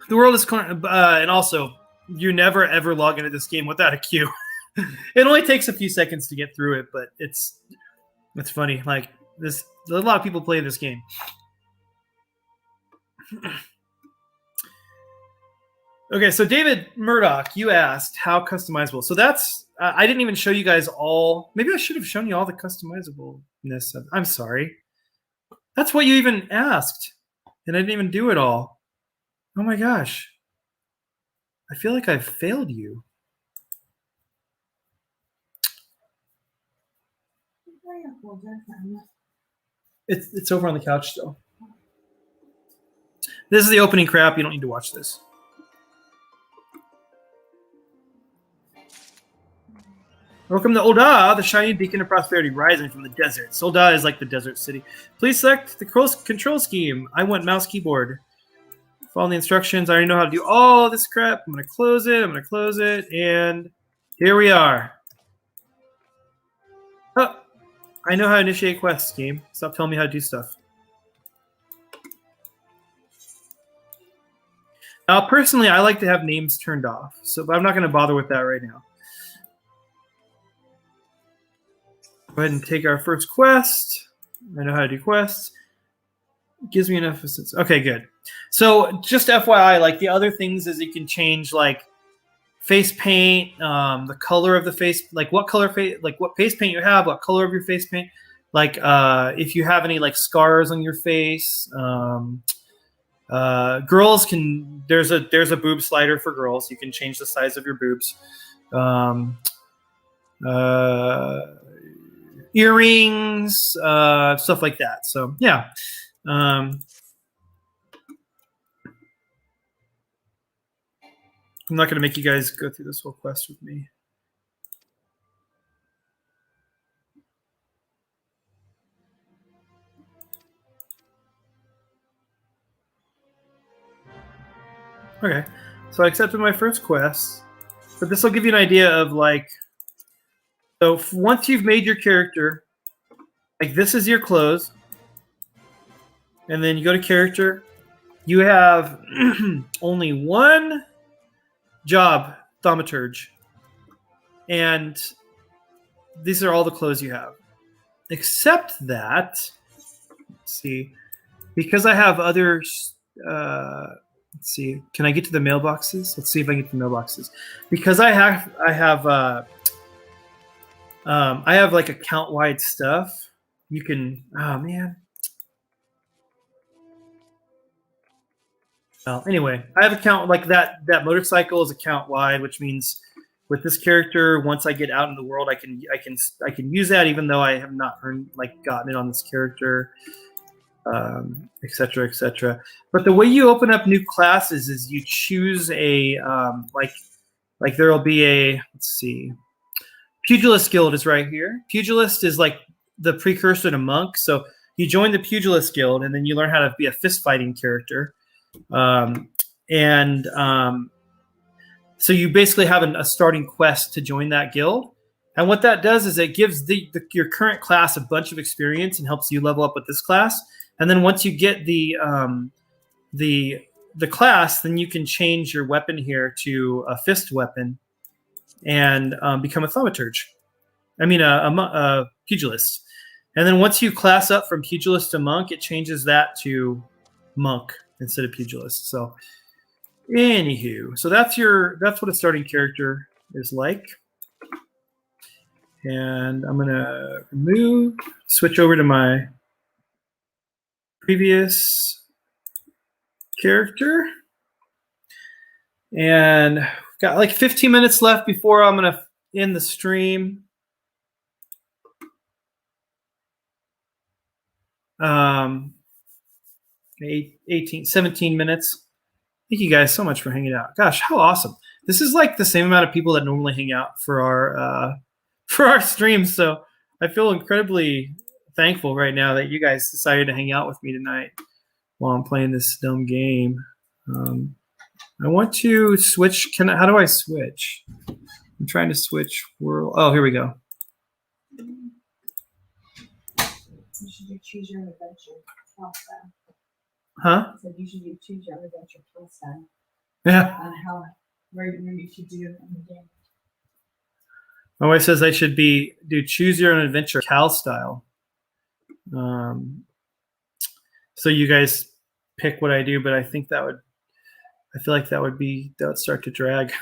The world is and also you never ever log into this game without a queue. It only takes a few seconds to get through it, but it's funny. Like this, a lot of people play this game. Okay, so David Murdoch, you asked how customizable. So that's I didn't even show you guys all. Maybe I should have shown you all the customizableness. I'm sorry. That's what you even asked, and I didn't even do it all. Oh my gosh. I feel like I've failed you. It's over on the couch still. This is the opening crap. You don't need to watch this. Welcome to Ul'dah, the shining beacon of prosperity rising from the desert. Ul'dah is like the desert city. Please select the control scheme. I want mouse keyboard. Follow the instructions. I already know how to do all this crap. I'm going to close it. And here we are. Oh, I know how to initiate quests, game. Stop telling me how to do stuff. Now, personally, I like to have names turned off. But I'm not going to bother with that right now. Go ahead and take our first quest. I know how to do quests. It gives me enough assistance. Okay, good. So just FYI, like the other things is you can change like face paint, the color of the face, like what color face, like what face paint you have, what color of your face paint, like if you have any like scars on your face. Girls can there's a boob slider for girls. You can change the size of your boobs. Earrings, stuff like that. So yeah. I'm not going to make you guys go through this whole quest with me. Okay, so I accepted my first quest, but this will give you an idea of like, so once you've made your character, like this is your clothes, and then you go to character, you have only one job, thaumaturge, and these are all the clothes you have, except that, let's see, because I have other, let's see, can I get to the mailboxes? Let's see if I can get to the mailboxes, because I have like account-wide stuff. You can, oh man. Well, anyway, I have account like that motorcycle is account-wide, which means with this character, once I get out in the world, I can use that even though I have not gotten it on this character, et cetera, et cetera. But the way you open up new classes is you choose a like there will be a, let's see, Pugilist Guild is right here. Pugilist is like the precursor to monk. So you join the Pugilist Guild, and then you learn how to be a fist fighting character. So you basically have a starting quest to join that guild. And what that does is it gives your current class a bunch of experience and helps you level up with this class. And then once you get the class, then you can change your weapon here to a fist weapon and become a thaumaturge. I mean, a pugilist. And then once you class up from pugilist to monk, it changes that to monk instead of pugilist. So, anywho, so that's what a starting character is like. And I'm gonna switch over to my previous character, and got like 15 minutes left before I'm gonna end the stream. 17 minutes. Thank you guys so much for hanging out. Gosh, how awesome. This is like the same amount of people that normally hang out for our streams. So I feel incredibly thankful right now that you guys decided to hang out with me tonight while I'm playing this dumb game. I want to switch. How do I switch? I'm trying to switch world. Oh, here we go. You should choose your own adventure. Huh? So you should choose your own adventure style. Yeah. On where you should do in the game. My wife says I should do choose your own adventure Cal style. So you guys pick what I do, but I think I feel like that would start to drag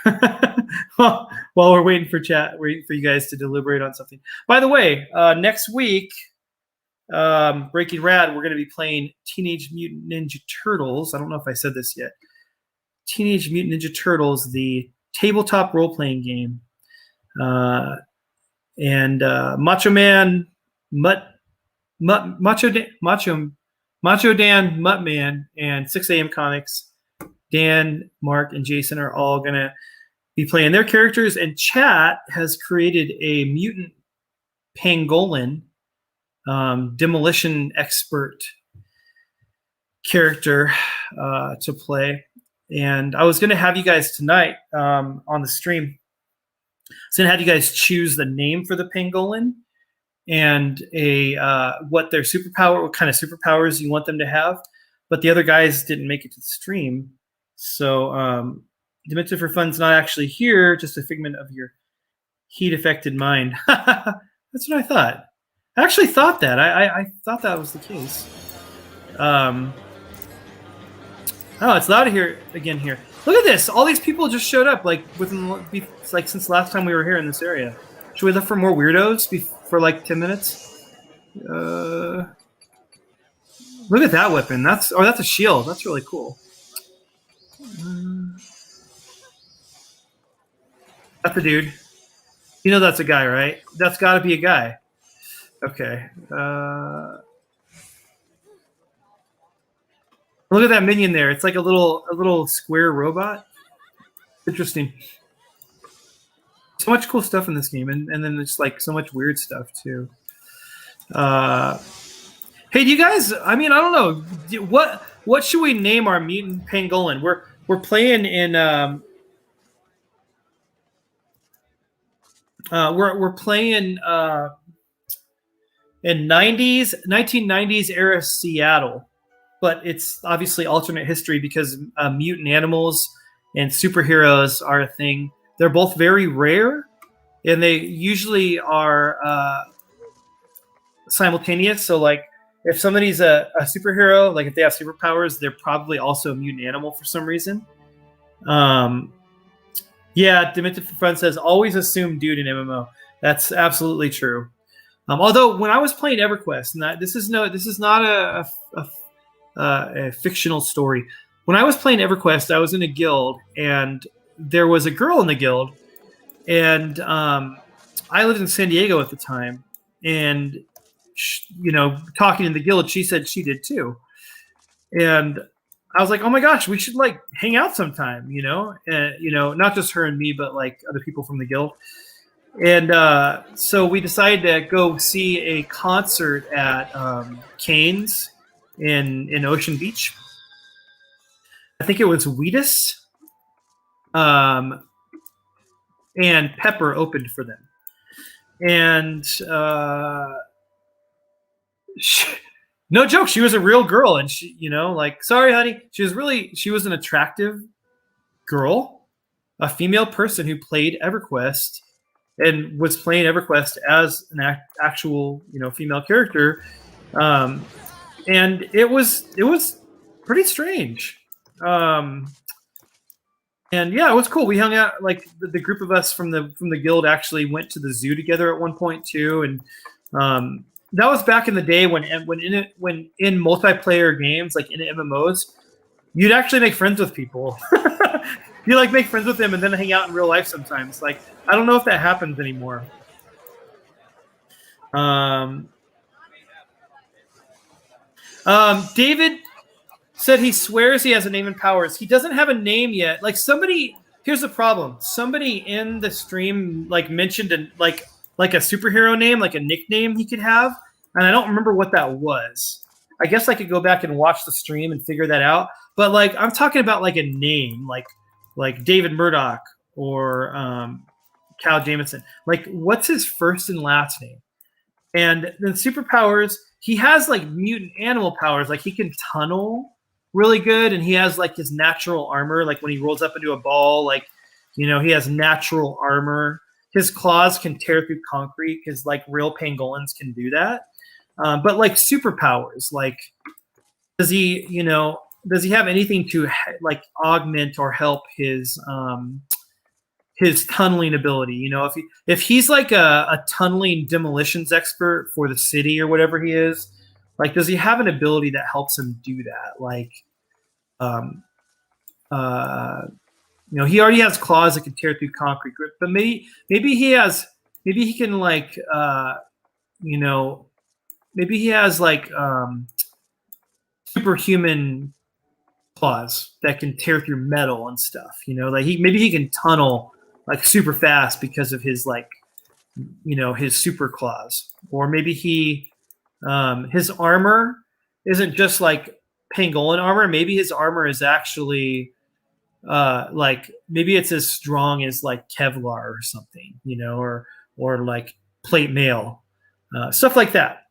while we're waiting for you guys to deliberate on something. By the way, next week, Breaking Rad, we're going to be playing Teenage Mutant Ninja Turtles. I don't know if I said this yet. Teenage Mutant Ninja Turtles, the tabletop role-playing game. And Macho Man, Macho Dan, Muttman, and 6 AM Comics, Dan, Mark, and Jason are all going to be playing their characters. And chat has created a mutant pangolin, demolition expert character to play. And I was going to have you guys tonight on the stream. I was going to have you guys choose the name for the pangolin and what their superpower, what kind of superpowers you want them to have. But the other guys didn't make it to the stream. So Demented for Fun's not actually here, just a figment of your heat-affected mind. That's what I thought. I actually thought that. I thought that was the case. Oh, it's loud here again here. Look at this. All these people just showed up like since last time we were here in this area. Should we look for more weirdos for like 10 minutes? Look at that weapon. That's a shield. That's really cool. That's a dude. You know that's a guy, right? That's got to be a guy. Okay. Look at that minion there. It's like a little square robot. Interesting. So much cool stuff in this game, and then there's like so much weird stuff too. Hey, do you guys? I mean, I don't know. What should we name our mutant pangolin? We're playing in we're playing in 1990s era Seattle. But it's obviously alternate history because mutant animals and superheroes are a thing. They're both very rare, and they usually are simultaneous. So, like, if somebody's a superhero, like if they have superpowers, they're probably also a mutant animal for some reason. Yeah, Demented Friend says, always assume dude in MMO. That's absolutely true. Although, when I was playing EverQuest, and this is not a fictional story. When I was playing EverQuest, I was in a guild, and there was a girl in the guild, and I lived in San Diego at the time, and talking in the guild, she said she did too, and I was like, oh my gosh, we should like hang out sometime, not just her and me, but like other people from the guild. And so we decided to go see a concert at Cane's in Ocean Beach. I think it was Wheatus, and Pepper opened for them. And no joke, she was a real girl, and she, sorry, honey, she was an attractive girl, a female person who played EverQuest and was playing EverQuest as an actual, female character. And it was pretty strange. And yeah, it was cool. We hung out, like the group of us from the guild actually went to the zoo together at one point too. And that was back in the day when in multiplayer games, like in MMOs, you'd actually make friends with people. You like make friends with them and then hang out in real life sometimes. Like, I don't know if that happens anymore. David said he swears he has a name and powers. He doesn't have a name yet. Like here's the problem. Somebody in the stream like mentioned like a superhero name, like a nickname he could have, and I don't remember what that was. I guess I could go back and watch the stream and figure that out. But like I'm talking about like a name, like David Murdoch or Cal Jameson. Like what's his first and last name? And then superpowers, he has like mutant animal powers. Like he can tunnel really good, and he has like his natural armor. Like when he rolls up into a ball, like he has natural armor. His claws can tear through concrete because like real pangolins can do that. But like superpowers, like does he have anything to like augment or help his tunneling ability? If he's like a tunneling demolitions expert for the city or whatever he is, like does he have an ability that helps him do that? Like he already has claws that can tear through concrete, but maybe he can like maybe he has like superhuman claws that can tear through metal and stuff. Like maybe he can tunnel like super fast because of his like his super claws. Or maybe his armor isn't just like pangolin armor. Maybe his armor is actually like maybe it's as strong as like Kevlar or something, or like plate mail, stuff like that.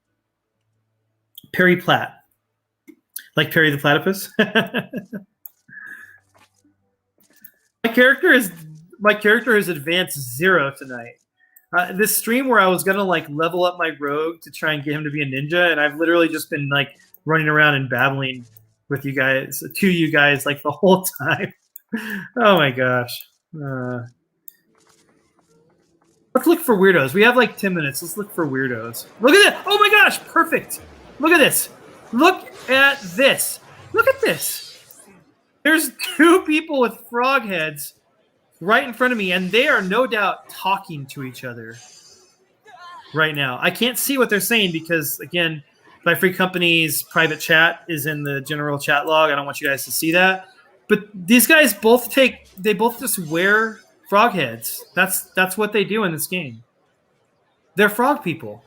Perry Platt, like Perry the Platypus. My character is advanced 0 tonight. This stream where I was gonna like level up my rogue to try and get him to be a ninja, and I've literally just been like running around and battling with you guys, to you guys, like the whole time. Oh my gosh. Let's look for weirdos. We have like 10 minutes. Let's look for weirdos. Look at that. Oh my gosh. Perfect. Look at this. Look at this. Look at this. There's 2 people with frog heads right in front of me, and they are no doubt talking to each other right now. I can't see what they're saying because, again, my free company's private chat is in the general chat log. I don't want you guys to see that. But these guys both just wear frog heads. That's what they do in this game. They're frog people.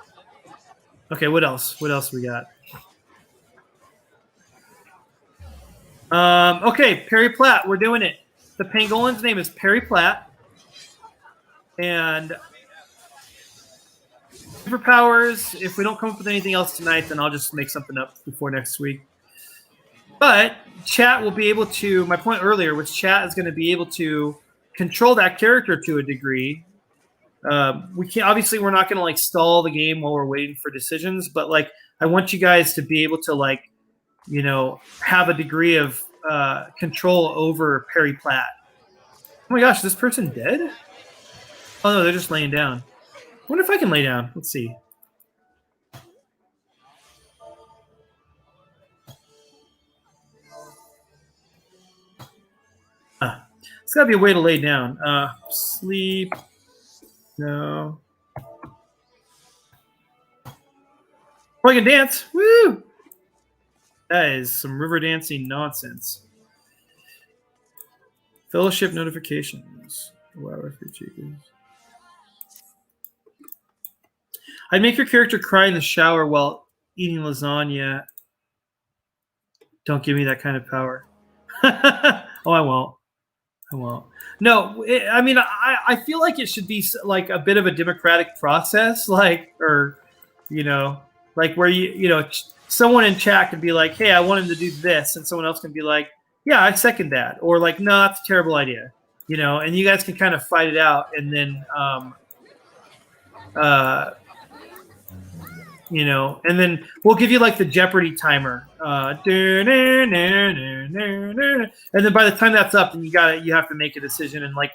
Okay, what else? What else we got? Okay, Perry Platt. We're doing it. The Pangolin's name is Perry Platt. And superpowers, if we don't come up with anything else tonight, then I'll just make something up before next week. But chat will be able to, my point earlier, which chat is going to be able to control that character to a degree. We can't, obviously we're not going to like stall the game while we're waiting for decisions, but like I want you guys to be able to like, you know, have a degree of control over Perry Platt. Oh my gosh, is this person dead? Oh no, they're just laying down. I wonder if I can lay down. Let's see. It's got to be a way to lay down. Sleep. No. Oh, I can dance. Woo! That is some river dancing nonsense. Fellowship notifications. Wow, refugees. I'd make your character cry in the shower while eating lasagna. Don't give me that kind of power. Oh, I won't. I won't. No, I mean, I feel like it should be like a bit of a democratic process, like, or, you know, like where you know, someone in chat can be like, hey, I want him to do this. And someone else can be like, yeah, I second that. Or like, no, that's a terrible idea. You know, and you guys can kind of fight it out. And then, you know, and then we'll give you like the Jeopardy timer. And then by the time that's up, then you have to make a decision and like,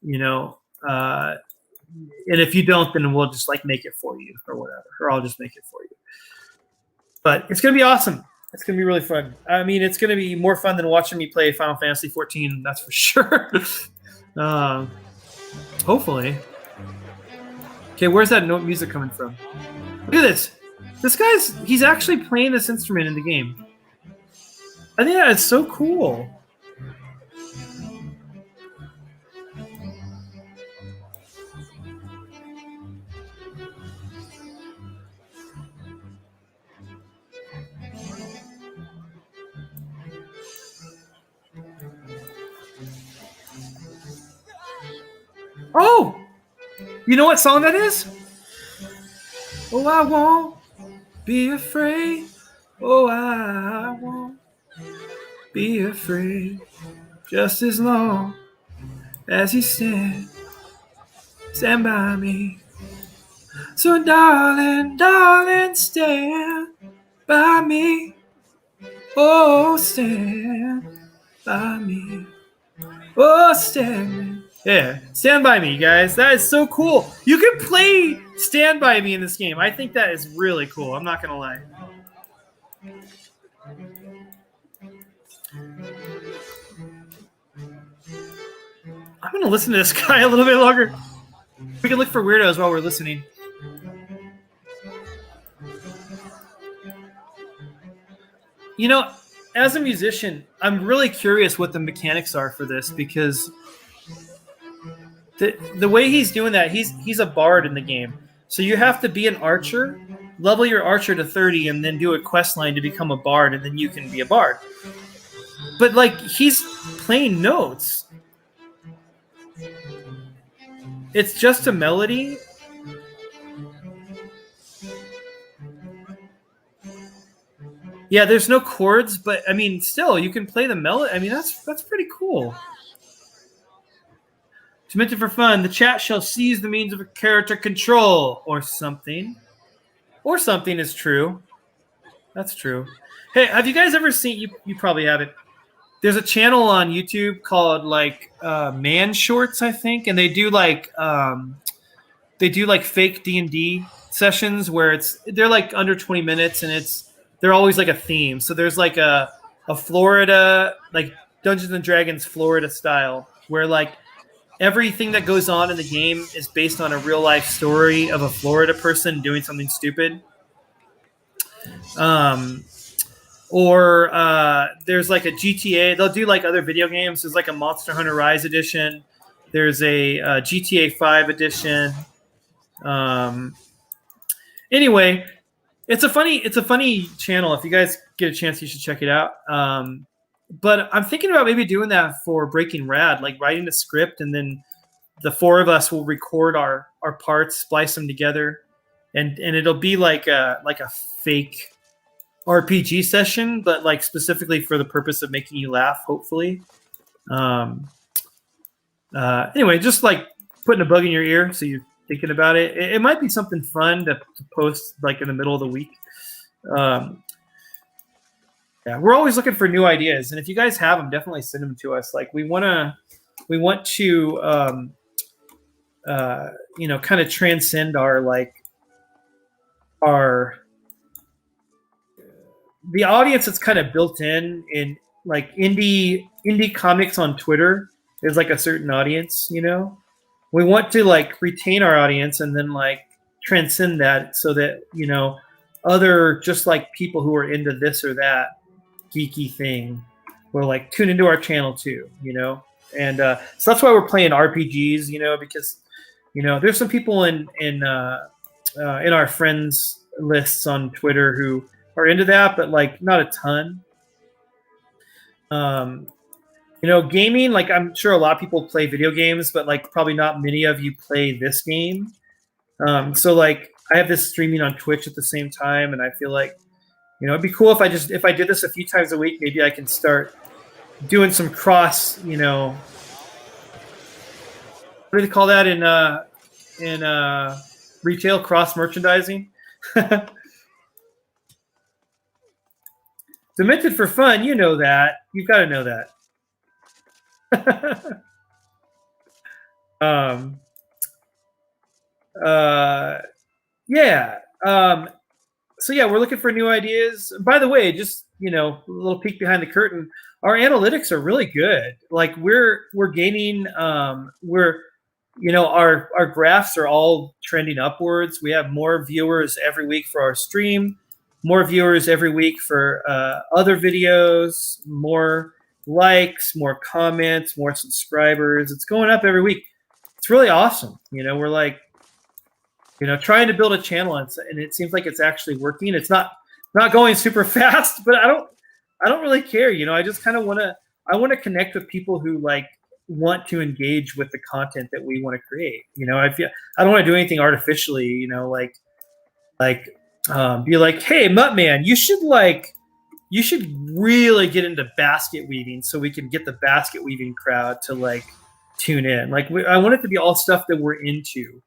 you know, and if you don't, then we'll just like make it for you or whatever, or I'll just make it for you. But it's going to be awesome. It's going to be really fun. I mean, it's going to be more fun than watching me play Final Fantasy XIV. That's for sure. Hopefully. Okay, where's that note music coming from? Look at this. This he's actually playing this instrument in the game. I think that is so cool. Oh! You know what song that is? Oh, I won't be afraid. Oh, I won't be afraid. Just as long as you stand by me. So, darling, darling, stand by me. Oh, stand by me. Oh, stand. Yeah, Stand By Me, guys. That is so cool. You can play Stand By Me in this game. I think that is really cool. I'm not going to lie. I'm going to listen to this guy a little bit longer. We can look for weirdos while we're listening. You know, as a musician, I'm really curious what the mechanics are for this because the way he's doing that, he's a bard in the game. So you have to be an archer, level your archer to 30, and then do a quest line to become a bard, and then you can be a bard. But, like, he's playing notes. It's just a melody. Yeah, there's no chords, but, I mean, still, you can play the melody. I mean, that's pretty cool. To mint it for fun, the chat shall seize the means of character control, or something. Or something is true. That's true. Hey, have you guys ever seen? You probably haven't. There's a channel on YouTube called like Man Shorts, I think, and they do like fake D&D sessions where they're like under 20 minutes, and they're always like a theme. So there's like a Florida, like Dungeons and Dragons Florida style, where like everything that goes on in the game is based on a real life story of a Florida person doing something stupid. Or there's like a GTA. They'll do like other video games. There's like a Monster Hunter Rise edition. There's a GTA 5 edition. Anyway, it's a funny channel. If you guys get a chance, you should check it out. But I'm thinking about maybe doing that for Breaking Rad, like writing a script, and then the four of us will record our parts, splice them together, and it'll be like a fake RPG session, but like specifically for the purpose of making you laugh, hopefully. Anyway, just like putting a bug in your ear so you're thinking about it. It might be something fun to post like in the middle of the week. Yeah, we're always looking for new ideas, and if you guys have them, definitely send them to us. Like we want to kind of transcend the audience that's kind of built in like indie comics on Twitter. There's like a certain audience, we want to like retain our audience and then like transcend that so that, other just like people who are into this or that geeky thing will like tune into our channel too, and so that's why we're playing RPGs, because, there's some people in our friends lists on Twitter who are into that, but like not a ton. Gaming, like I'm sure a lot of people play video games, but like probably not many of you play this game. So like I have this streaming on Twitch at the same time, and I feel like, it'd be cool if I did this a few times a week. Maybe I can start doing some cross, what do they call that in retail? Cross merchandising. Demented for fun, that. You've got to know that. Yeah. So yeah, we're looking for new ideas. By the way, just a little peek behind the curtain. Our analytics are really good. Like we're gaining. Our graphs are all trending upwards. We have more viewers every week for our stream, more viewers every week for other videos, more likes, more comments, more subscribers. It's going up every week. It's really awesome. We're like, trying to build a channel, and it seems like it's actually working. It's not going super fast, but I don't really care. I just kind of want to connect with people who like want to engage with the content that we want to create. I don't want to do anything artificially. Be like, hey, Muttman, you should really get into basket weaving so we can get the basket weaving crowd to like tune in. Like I want it to be all stuff that we're into.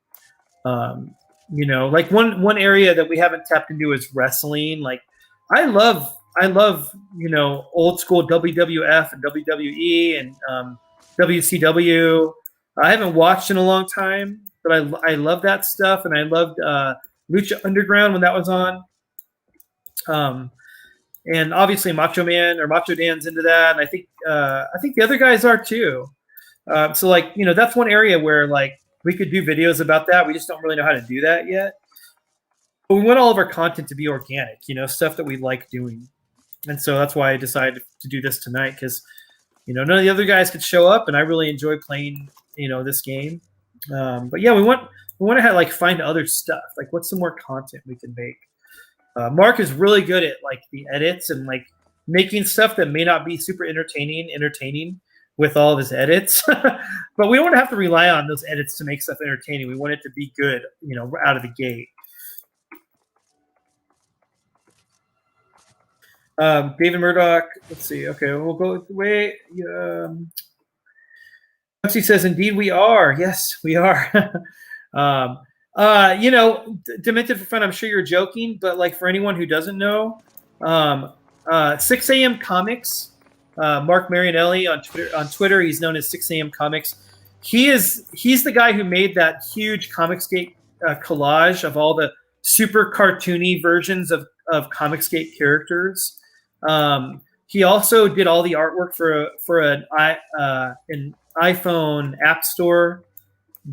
Like one area that we haven't tapped into is wrestling. Like I love old school WWF and WWE and WCW. I haven't watched in a long time, but I love that stuff, and I loved Lucha Underground when that was on. And obviously Macho Man or Macho Dan's into that, and I think the other guys are too. So like that's one area where like we could do videos about that. We just don't really know how to do that yet. But we want all of our content to be organic, stuff that we like doing. And so that's why I decided to do this tonight, because none of the other guys could show up, and I really enjoy playing this game. But yeah, we want to like find other stuff. Like what's some more content we can make? Mark is really good at like the edits and like making stuff that may not be super entertaining with all of his edits. But we don't want to have to rely on those edits to make stuff entertaining. We want it to be good, out of the gate. David Murdoch, let's see. Okay, we'll go away. Pepsi says, indeed we are. Yes, we are. Demented for fun, I'm sure you're joking, but like for anyone who doesn't know, 6 a.m. Comics. Mark Marinelli on Twitter. On Twitter, he's known as 6 a.m. Comics. He's the guy who made that huge Comicsgate collage of all the super cartoony versions of Comicsgate characters. He also did all the artwork for an iPhone App Store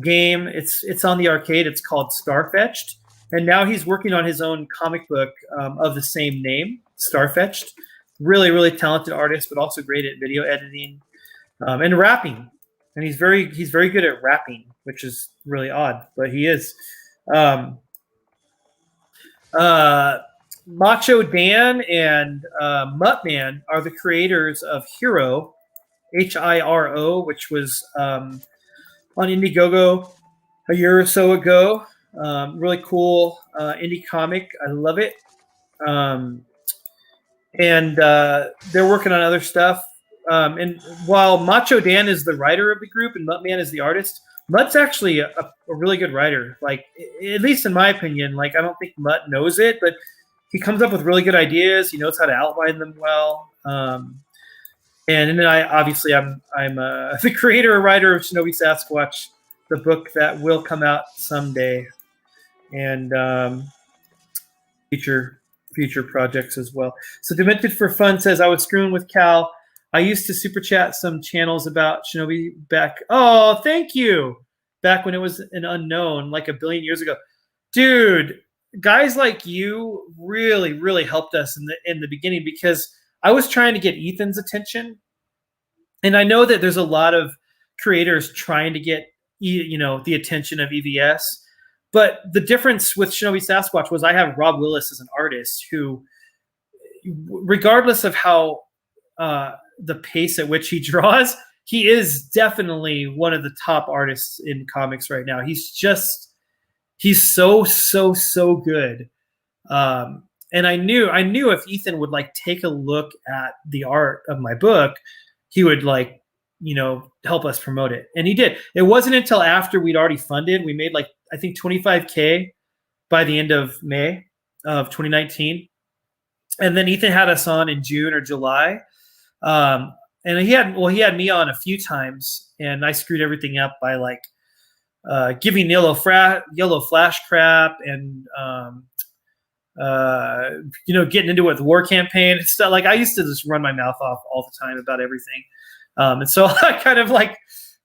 game. It's on the arcade. It's called Starfetched, and now he's working on his own comic book of the same name, Starfetched. Really, really talented artist, but also great at video editing and rapping. And he's very good at rapping, which is really odd, but he is. Macho Dan and Muttman are the creators of Hero, Hiro, which was on Indiegogo a year or so ago. Really cool indie comic. I love it. And they're working on other stuff. And while Macho Dan is the writer of the group and Muttman is the artist, Mutt's actually a really good writer. Like, at least in my opinion, like, I don't think Mutt knows it, but he comes up with really good ideas. He knows how to outline them well. And then I'm the creator and writer of Shinobi Sasquatch, the book that will come out someday, and future projects as well. So Demented for Fun says, I was screwing with Cal. I used to super chat some channels about Shinobi back. Oh, thank you. Back when it was an unknown, like a billion years ago. Dude, guys like you really, really helped us in the beginning, because I was trying to get Ethan's attention. And I know that there's a lot of creators trying to get, the attention of EVS. But the difference with Shinobi Sasquatch was I have Rob Willis as an artist who, regardless of how the pace at which he draws, he is definitely one of the top artists in comics right now. He's so good. And I knew if Ethan would like take a look at the art of my book, he would help us promote it. And he did. It wasn't until after we'd already funded, we made I think $25K by the end of May of 2019. And then Ethan had us on in June or July. And he had me on a few times, and I screwed everything up by giving yellow flash crap and getting into it with the war campaign and stuff. I used to just run my mouth off all the time about everything. And so I kind of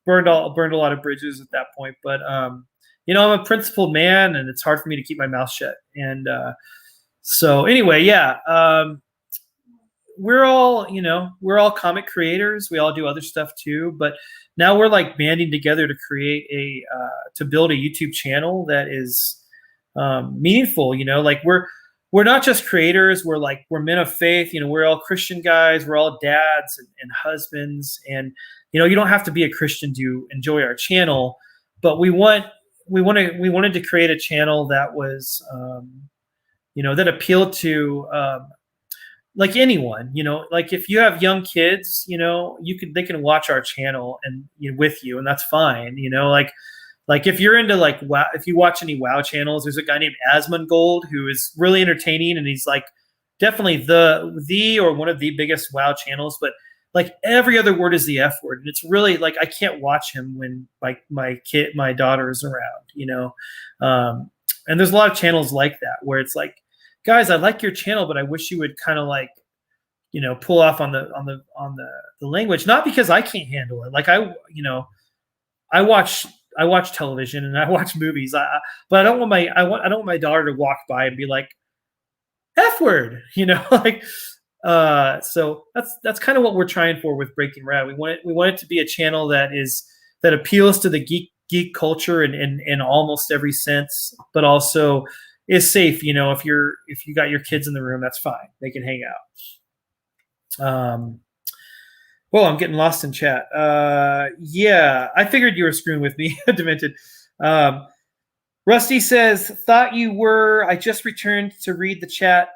burned a lot of bridges at that point. But I'm a principled man, and it's hard for me to keep my mouth shut. And so anyway, yeah. We're all comic creators. We all do other stuff too, but now we're banding together to create to build a YouTube channel that is meaningful. We're not just creators. We're men of faith. We're all Christian guys. We're all dads and husbands. And you don't have to be a Christian to enjoy our channel, but we wanted to create a channel that was that appealed to anyone. If you have young kids, they can watch our channel and with you, and that's fine. If you're into WoW, if you watch any WoW channels, there's a guy named Asmongold who is really entertaining, and he's definitely the or one of the biggest WoW channels. But every other word is the F word, and it's really I can't watch him when my daughter is around. And there's a lot of channels like that where it's guys, I like your channel, but I wish you would kind of pull off on the language. Not because I can't handle it. I watch television and I watch movies. But I don't want my daughter to walk by and be like, F word, so that's kind of what we're trying for with Breaking Rad. We want it to be a channel that appeals to the geek culture in almost every sense, but also is safe. If you got your kids in the room, that's fine. They can hang out. Well, I'm getting lost in chat. Yeah, I figured you were screwing with me, Demented. Rusty says, thought you were. I just returned to read the chat,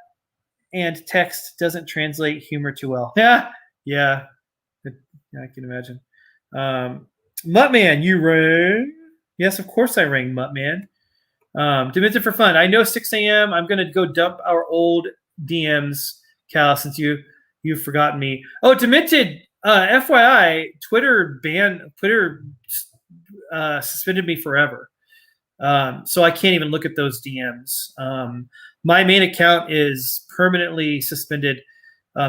and text doesn't translate humor too well. Yeah, I can imagine. Muttman, you rang? Yes, of course I rang, Muttman. Demented for fun. I know 6 a.m. I'm going to go dump our old DMs Cal, since you've forgotten me. Oh, Demented. FYI, Twitter suspended me forever. So I can't even look at those DMs. My main account is permanently suspended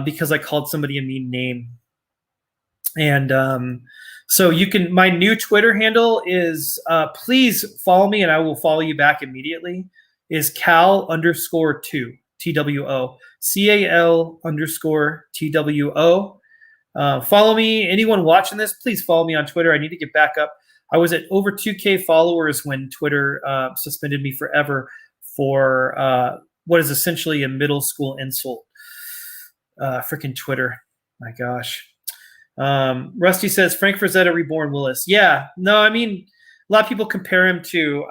because I called somebody a mean name. And so you can, my new Twitter handle is, please follow me and I will follow you back immediately, is Cal_2, TWO, CAL_TWO. Follow me. Anyone watching this, please follow me on Twitter. I need to get back up. I was at over 2K followers when Twitter suspended me forever for what is essentially a middle school insult. Freaking Twitter. My gosh. Rusty says, Frank Frazetta reborn Willis. Yeah. No, I mean, a lot of people compare him to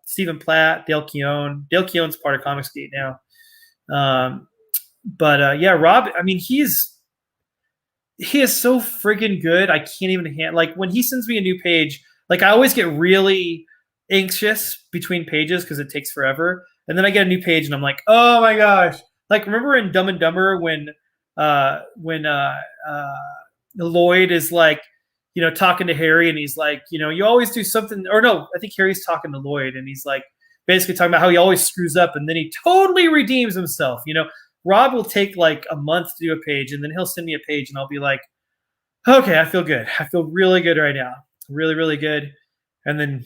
Stephen Platt, Dale Keown. Dale Keown's part of Comicsgate now. But yeah, Rob, I mean, he is so friggin' good. I can't even like when he sends me a new page, like I always get really anxious between pages because it takes forever. And then I get a new page and I'm like, oh my gosh. Like remember in Dumb and Dumber when Lloyd is like, you know, talking to Harry and he's like, you know, you always do something, or no, I think Harry's talking to Lloyd and he's like basically talking about how he always screws up and then he totally redeems himself. You know, Rob will take like a month to do a page and then he'll send me a page and I'll be like, okay, I feel good. I feel really good right now. Really, really good. And then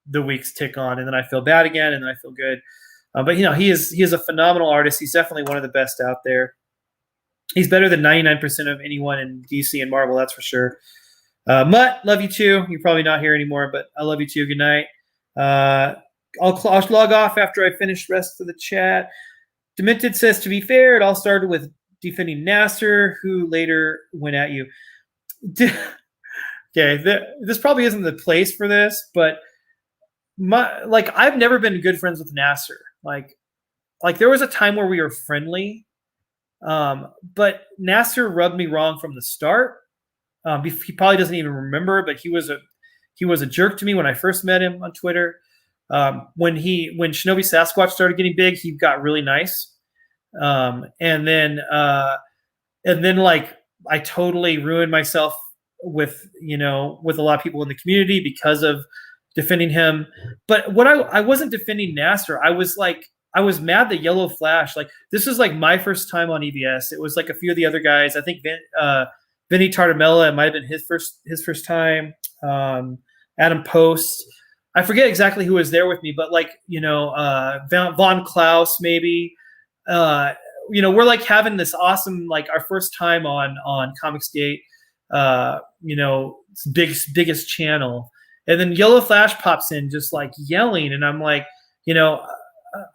the weeks tick on and then I feel bad again and then I feel good. But, you know, he is a phenomenal artist. He's definitely one of the best out there. He's better than 99% of anyone in DC and Marvel, that's for sure. Mutt, love you too. You're probably not here anymore, but I love you too. Good night. I'll log off after I finish the rest of the chat. Demented says, to be fair, it all started with defending Nasser, who later went at you. Okay, this probably isn't the place for this, but I've never been good friends with Nasser. Like there was a time where we were friendly, but Nasser rubbed me wrong from the start. He probably doesn't even remember, but he was a jerk to me when I first met him on Twitter. When Shinobi Sasquatch started getting big, he got really nice. And then like I totally ruined myself with a lot of people in the community because of defending him. But what I wasn't defending Nasser. I was mad that Yellow Flash, like this was like my first time on EBS. It was like a few of the other guys. I think Vinny Tartamella, it might have been his first time. Adam Post. I forget exactly who was there with me, but like, Von Klaus maybe. We're like having this awesome, like our first time on Comicsgate, biggest channel. And then Yellow Flash pops in just like yelling. And I'm like,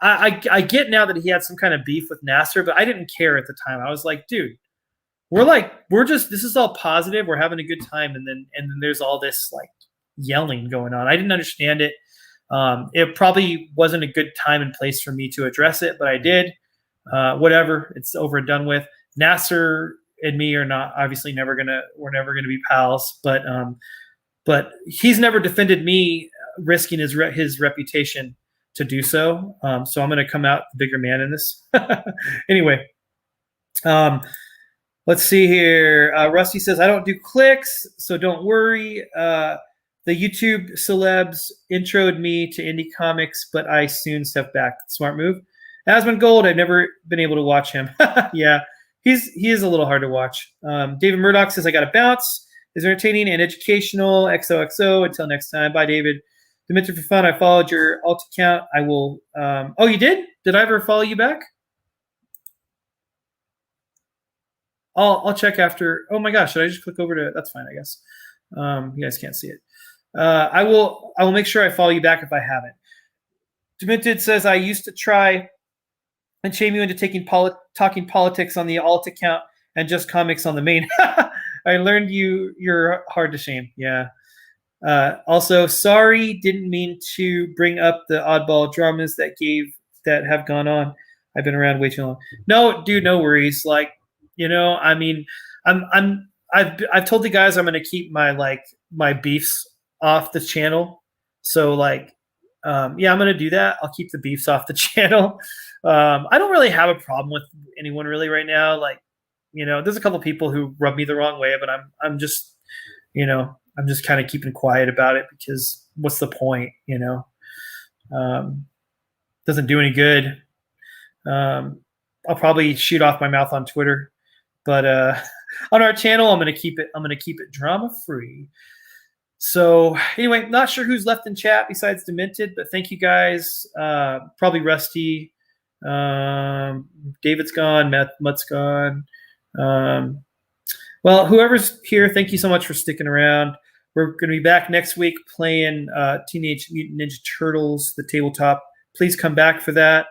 I get now that he had some kind of beef with Nasser, but I didn't care at the time. I was like, dude, this is all positive. We're having a good time. And then there's all this like yelling going on. I didn't understand it. It probably wasn't a good time and place for me to address it, but I did. Whatever, it's over and done with. Nasser and me are not obviously we're never gonna be pals, but he's never defended me, risking his reputation to do so. So I'm gonna come out the bigger man in this. Anyway, let's see here. Rusty says, I don't do clicks, so don't worry. The YouTube celebs introed me to indie comics, but I soon stepped back. Smart move. Asmund Gold, I've never been able to watch him. Yeah, he is a little hard to watch. David Murdoch says, I got to bounce. Is entertaining and educational. XOXO. Until next time. Bye, David. Demented for fun. I followed your alt account. I will. Oh, you did? Did I ever follow you back? I'll check after. Oh my gosh, should I just click over to? That's fine, I guess. You guys can't see it. I will make sure I follow you back if I haven't. Demented says, I used to try and shame you into talking politics on the alt account and just comics on the main. I learned you're hard to shame. Yeah. Also, sorry, didn't mean to bring up the oddball dramas that have gone on. I've been around way too long. No, dude, no worries. Like, I mean, I've told the guys I'm going to keep my beefs off the channel. So like, yeah, I'm going to do that. I'll keep the beefs off the channel. I don't really have a problem with anyone really right now. Like, there's a couple people who rub me the wrong way, but I'm just, I'm just kind of keeping quiet about it because what's the point, doesn't do any good. I'll probably shoot off my mouth on Twitter, but on our channel, I'm gonna keep it drama free. So anyway, not sure who's left in chat besides Demented, but thank you guys. Probably Rusty. David's gone. Mutt's gone. Well, whoever's here, thank you so much for sticking around. We're going to be back next week playing Teenage Mutant Ninja Turtles, the tabletop. Please come back for that.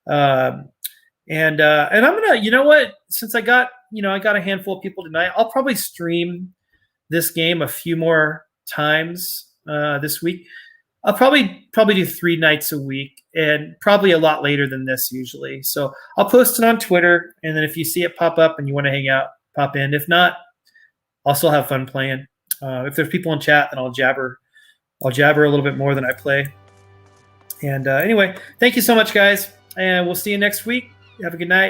And I'm gonna, since I got a handful of people tonight, I'll probably stream this game a few more times this week. I'll probably do 3 nights a week, and probably a lot later than this usually. So I'll post it on Twitter, and then if you see it pop up and you want to hang out, pop in. If not, I'll still have fun playing. If there's people in chat, then I'll jabber a little bit more than I play. And anyway, thank you so much, guys, and we'll see you next week. Have a good night.